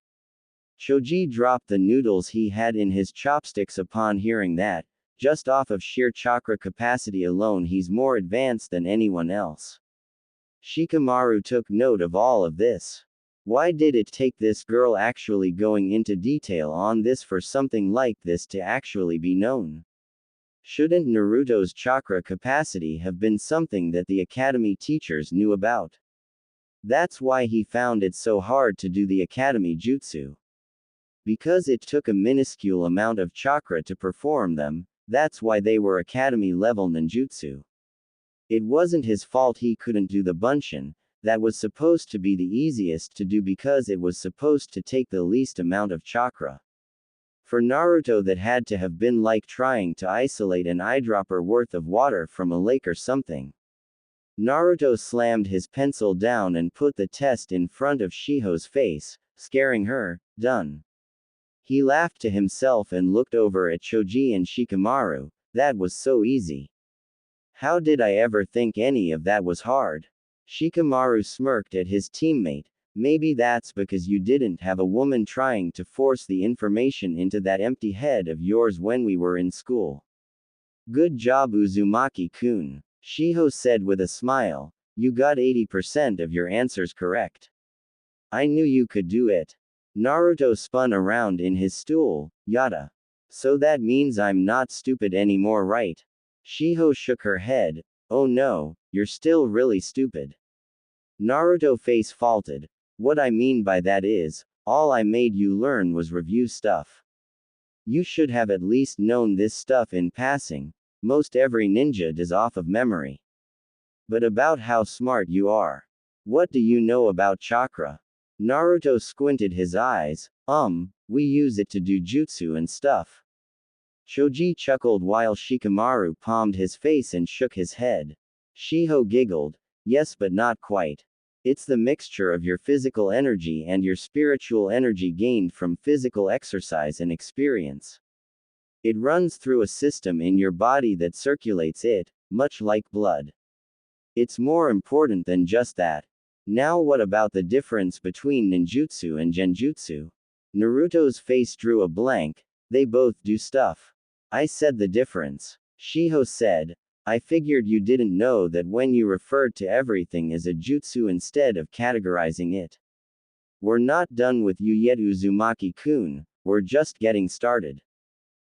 Choji dropped the noodles he had in his chopsticks upon hearing that. Just off of sheer chakra capacity alone he's more advanced than anyone else. Shikamaru took note of all of this. Why did it take this girl actually going into detail on this for something like this to actually be known? Shouldn't Naruto's chakra capacity have been something that the academy teachers knew about? That's why he found it so hard to do the academy jutsu. Because it took a minuscule amount of chakra to perform them, that's why they were academy level ninjutsu. It wasn't his fault he couldn't do the Bunshin. That was supposed to be the easiest to do because it was supposed to take the least amount of chakra. For Naruto that had to have been like trying to isolate an eyedropper worth of water from a lake or something. Naruto slammed his pencil down and put the test in front of Shiho's face, scaring her. Done. He laughed to himself and looked over at Choji and Shikamaru. That was so easy. How did I ever think any of that was hard? Shikamaru smirked at his teammate. Maybe that's because you didn't have a woman trying to force the information into that empty head of yours when we were in school. Good job, Uzumaki-kun. Shiho said with a smile. You got 80% of your answers correct. I knew you could do it. Naruto spun around in his stool. Yada. So that means I'm not stupid anymore, right? Shiho shook her head. Oh no, you're still really stupid. Naruto face faulted. What I mean by that is, all I made you learn was review stuff. You should have at least known this stuff in passing. Most every ninja does off of memory. But about how smart you are. What do you know about chakra? Naruto squinted his eyes. We use it to do jutsu and stuff. Choji chuckled while Shikamaru palmed his face and shook his head. Shiho giggled. Yes, but not quite. It's the mixture of your physical energy and your spiritual energy gained from physical exercise and experience. It runs through a system in your body that circulates it, much like blood. It's more important than just that. Now what about the difference between ninjutsu and genjutsu? Naruto's face drew a blank. They both do stuff. I said the difference. Shiho said, I figured you didn't know that when you referred to everything as a jutsu instead of categorizing it. We're not done with you yet, Uzumaki-kun, we're just getting started.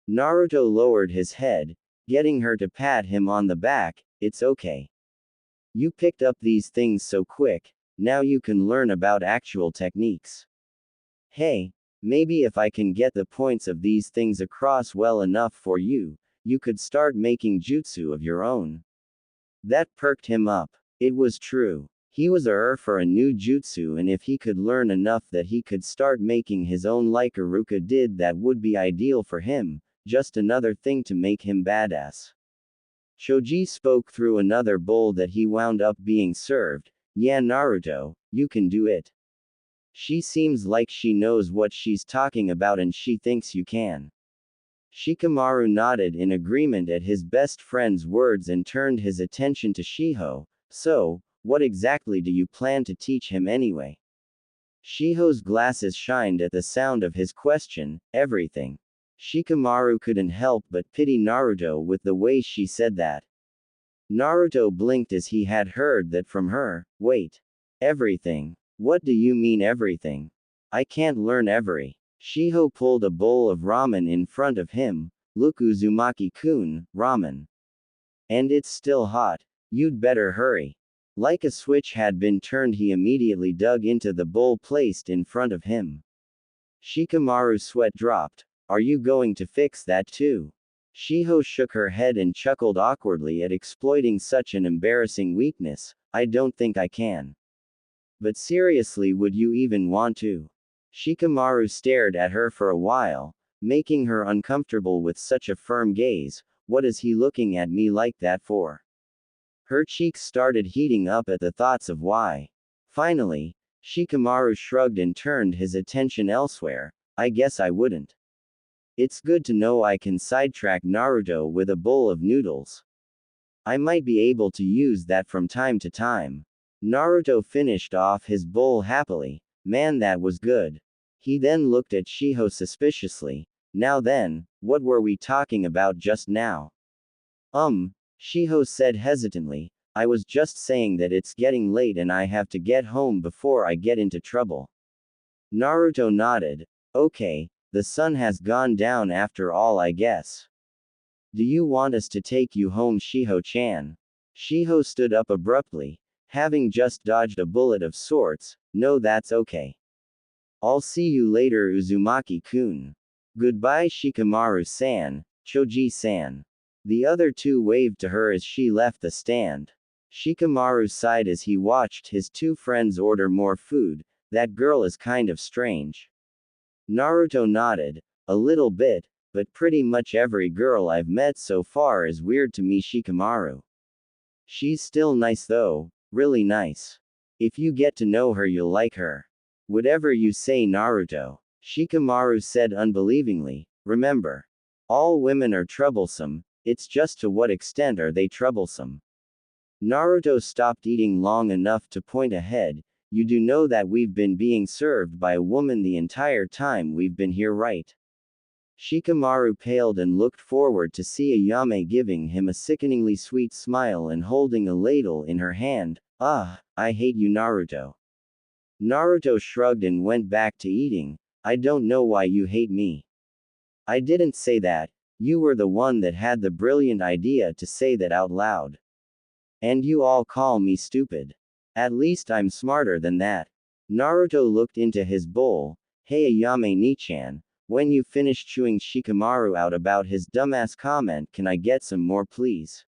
Naruto lowered his head, getting her to pat him on the back. It's okay. You picked up these things so quick, now you can learn about actual techniques. Hey, maybe if I can get the points of these things across well enough for you, you could start making jutsu of your own. That perked him up. It was true. He was for a new jutsu, and if he could learn enough that he could start making his own like Iruka did, that would be ideal for him, just another thing to make him badass. Choji spoke through another bowl that he wound up being served. Yeah, Naruto, you can do it. She seems like she knows what she's talking about and she thinks you can. Shikamaru nodded in agreement at his best friend's words and turned his attention to Shiho. So, what exactly do you plan to teach him anyway? Shiho's glasses shined at the sound of his question. Everything. Shikamaru couldn't help but pity Naruto with the way she said that. Naruto blinked as he had heard that from her. Wait. Everything. What do you mean everything? I can't learn every. Shiho pulled a bowl of ramen in front of him. Look, Uzumaki-kun, ramen. And it's still hot. You'd better hurry. Like a switch had been turned, he immediately dug into the bowl placed in front of him. Shikamaru's sweat dropped. Are you going to fix that too? Shiho shook her head and chuckled awkwardly at exploiting such an embarrassing weakness. I don't think I can. But seriously, would you even want to? Shikamaru stared at her for a while, making her uncomfortable with such a firm gaze. What is he looking at me like that for? Her cheeks started heating up at the thoughts of why. Finally, Shikamaru shrugged and turned his attention elsewhere. I guess I wouldn't. It's good to know I can sidetrack Naruto with a bowl of noodles. I might be able to use that from time to time. Naruto finished off his bowl happily. Man, that was good. He then looked at Shiho suspiciously. Now then, what were we talking about just now? Shiho said hesitantly. I was just saying that it's getting late and I have to get home before I get into trouble. Naruto nodded. Okay, the sun has gone down after all, I guess. Do you want us to take you home, Shiho-chan? Shiho stood up abruptly, having just dodged a bullet of sorts. No, that's okay. I'll see you later, Uzumaki-kun. Goodbye, Shikamaru-san, Choji-san. The other two waved to her as she left the stand. Shikamaru sighed as he watched his two friends order more food. That girl is kind of strange. Naruto nodded. A little bit, but pretty much every girl I've met so far is weird to me, Shikamaru. She's still nice though, really nice. If you get to know her, you'll like her. Whatever you say, Naruto, Shikamaru said unbelievingly. Remember, all women are troublesome, it's just to what extent are they troublesome. Naruto stopped eating long enough to point ahead. You do know that we've been being served by a woman the entire time we've been here, right? Shikamaru paled and looked forward to see Ayame giving him a sickeningly sweet smile and holding a ladle in her hand. I hate you, Naruto. Naruto shrugged and went back to eating. I don't know why you hate me. I didn't say that. You were the one that had the brilliant idea to say that out loud. And you all call me stupid. At least I'm smarter than that. Naruto looked into his bowl. Hey Ayame-ni-chan, when you finish chewing Shikamaru out about his dumbass comment, can I get some more please?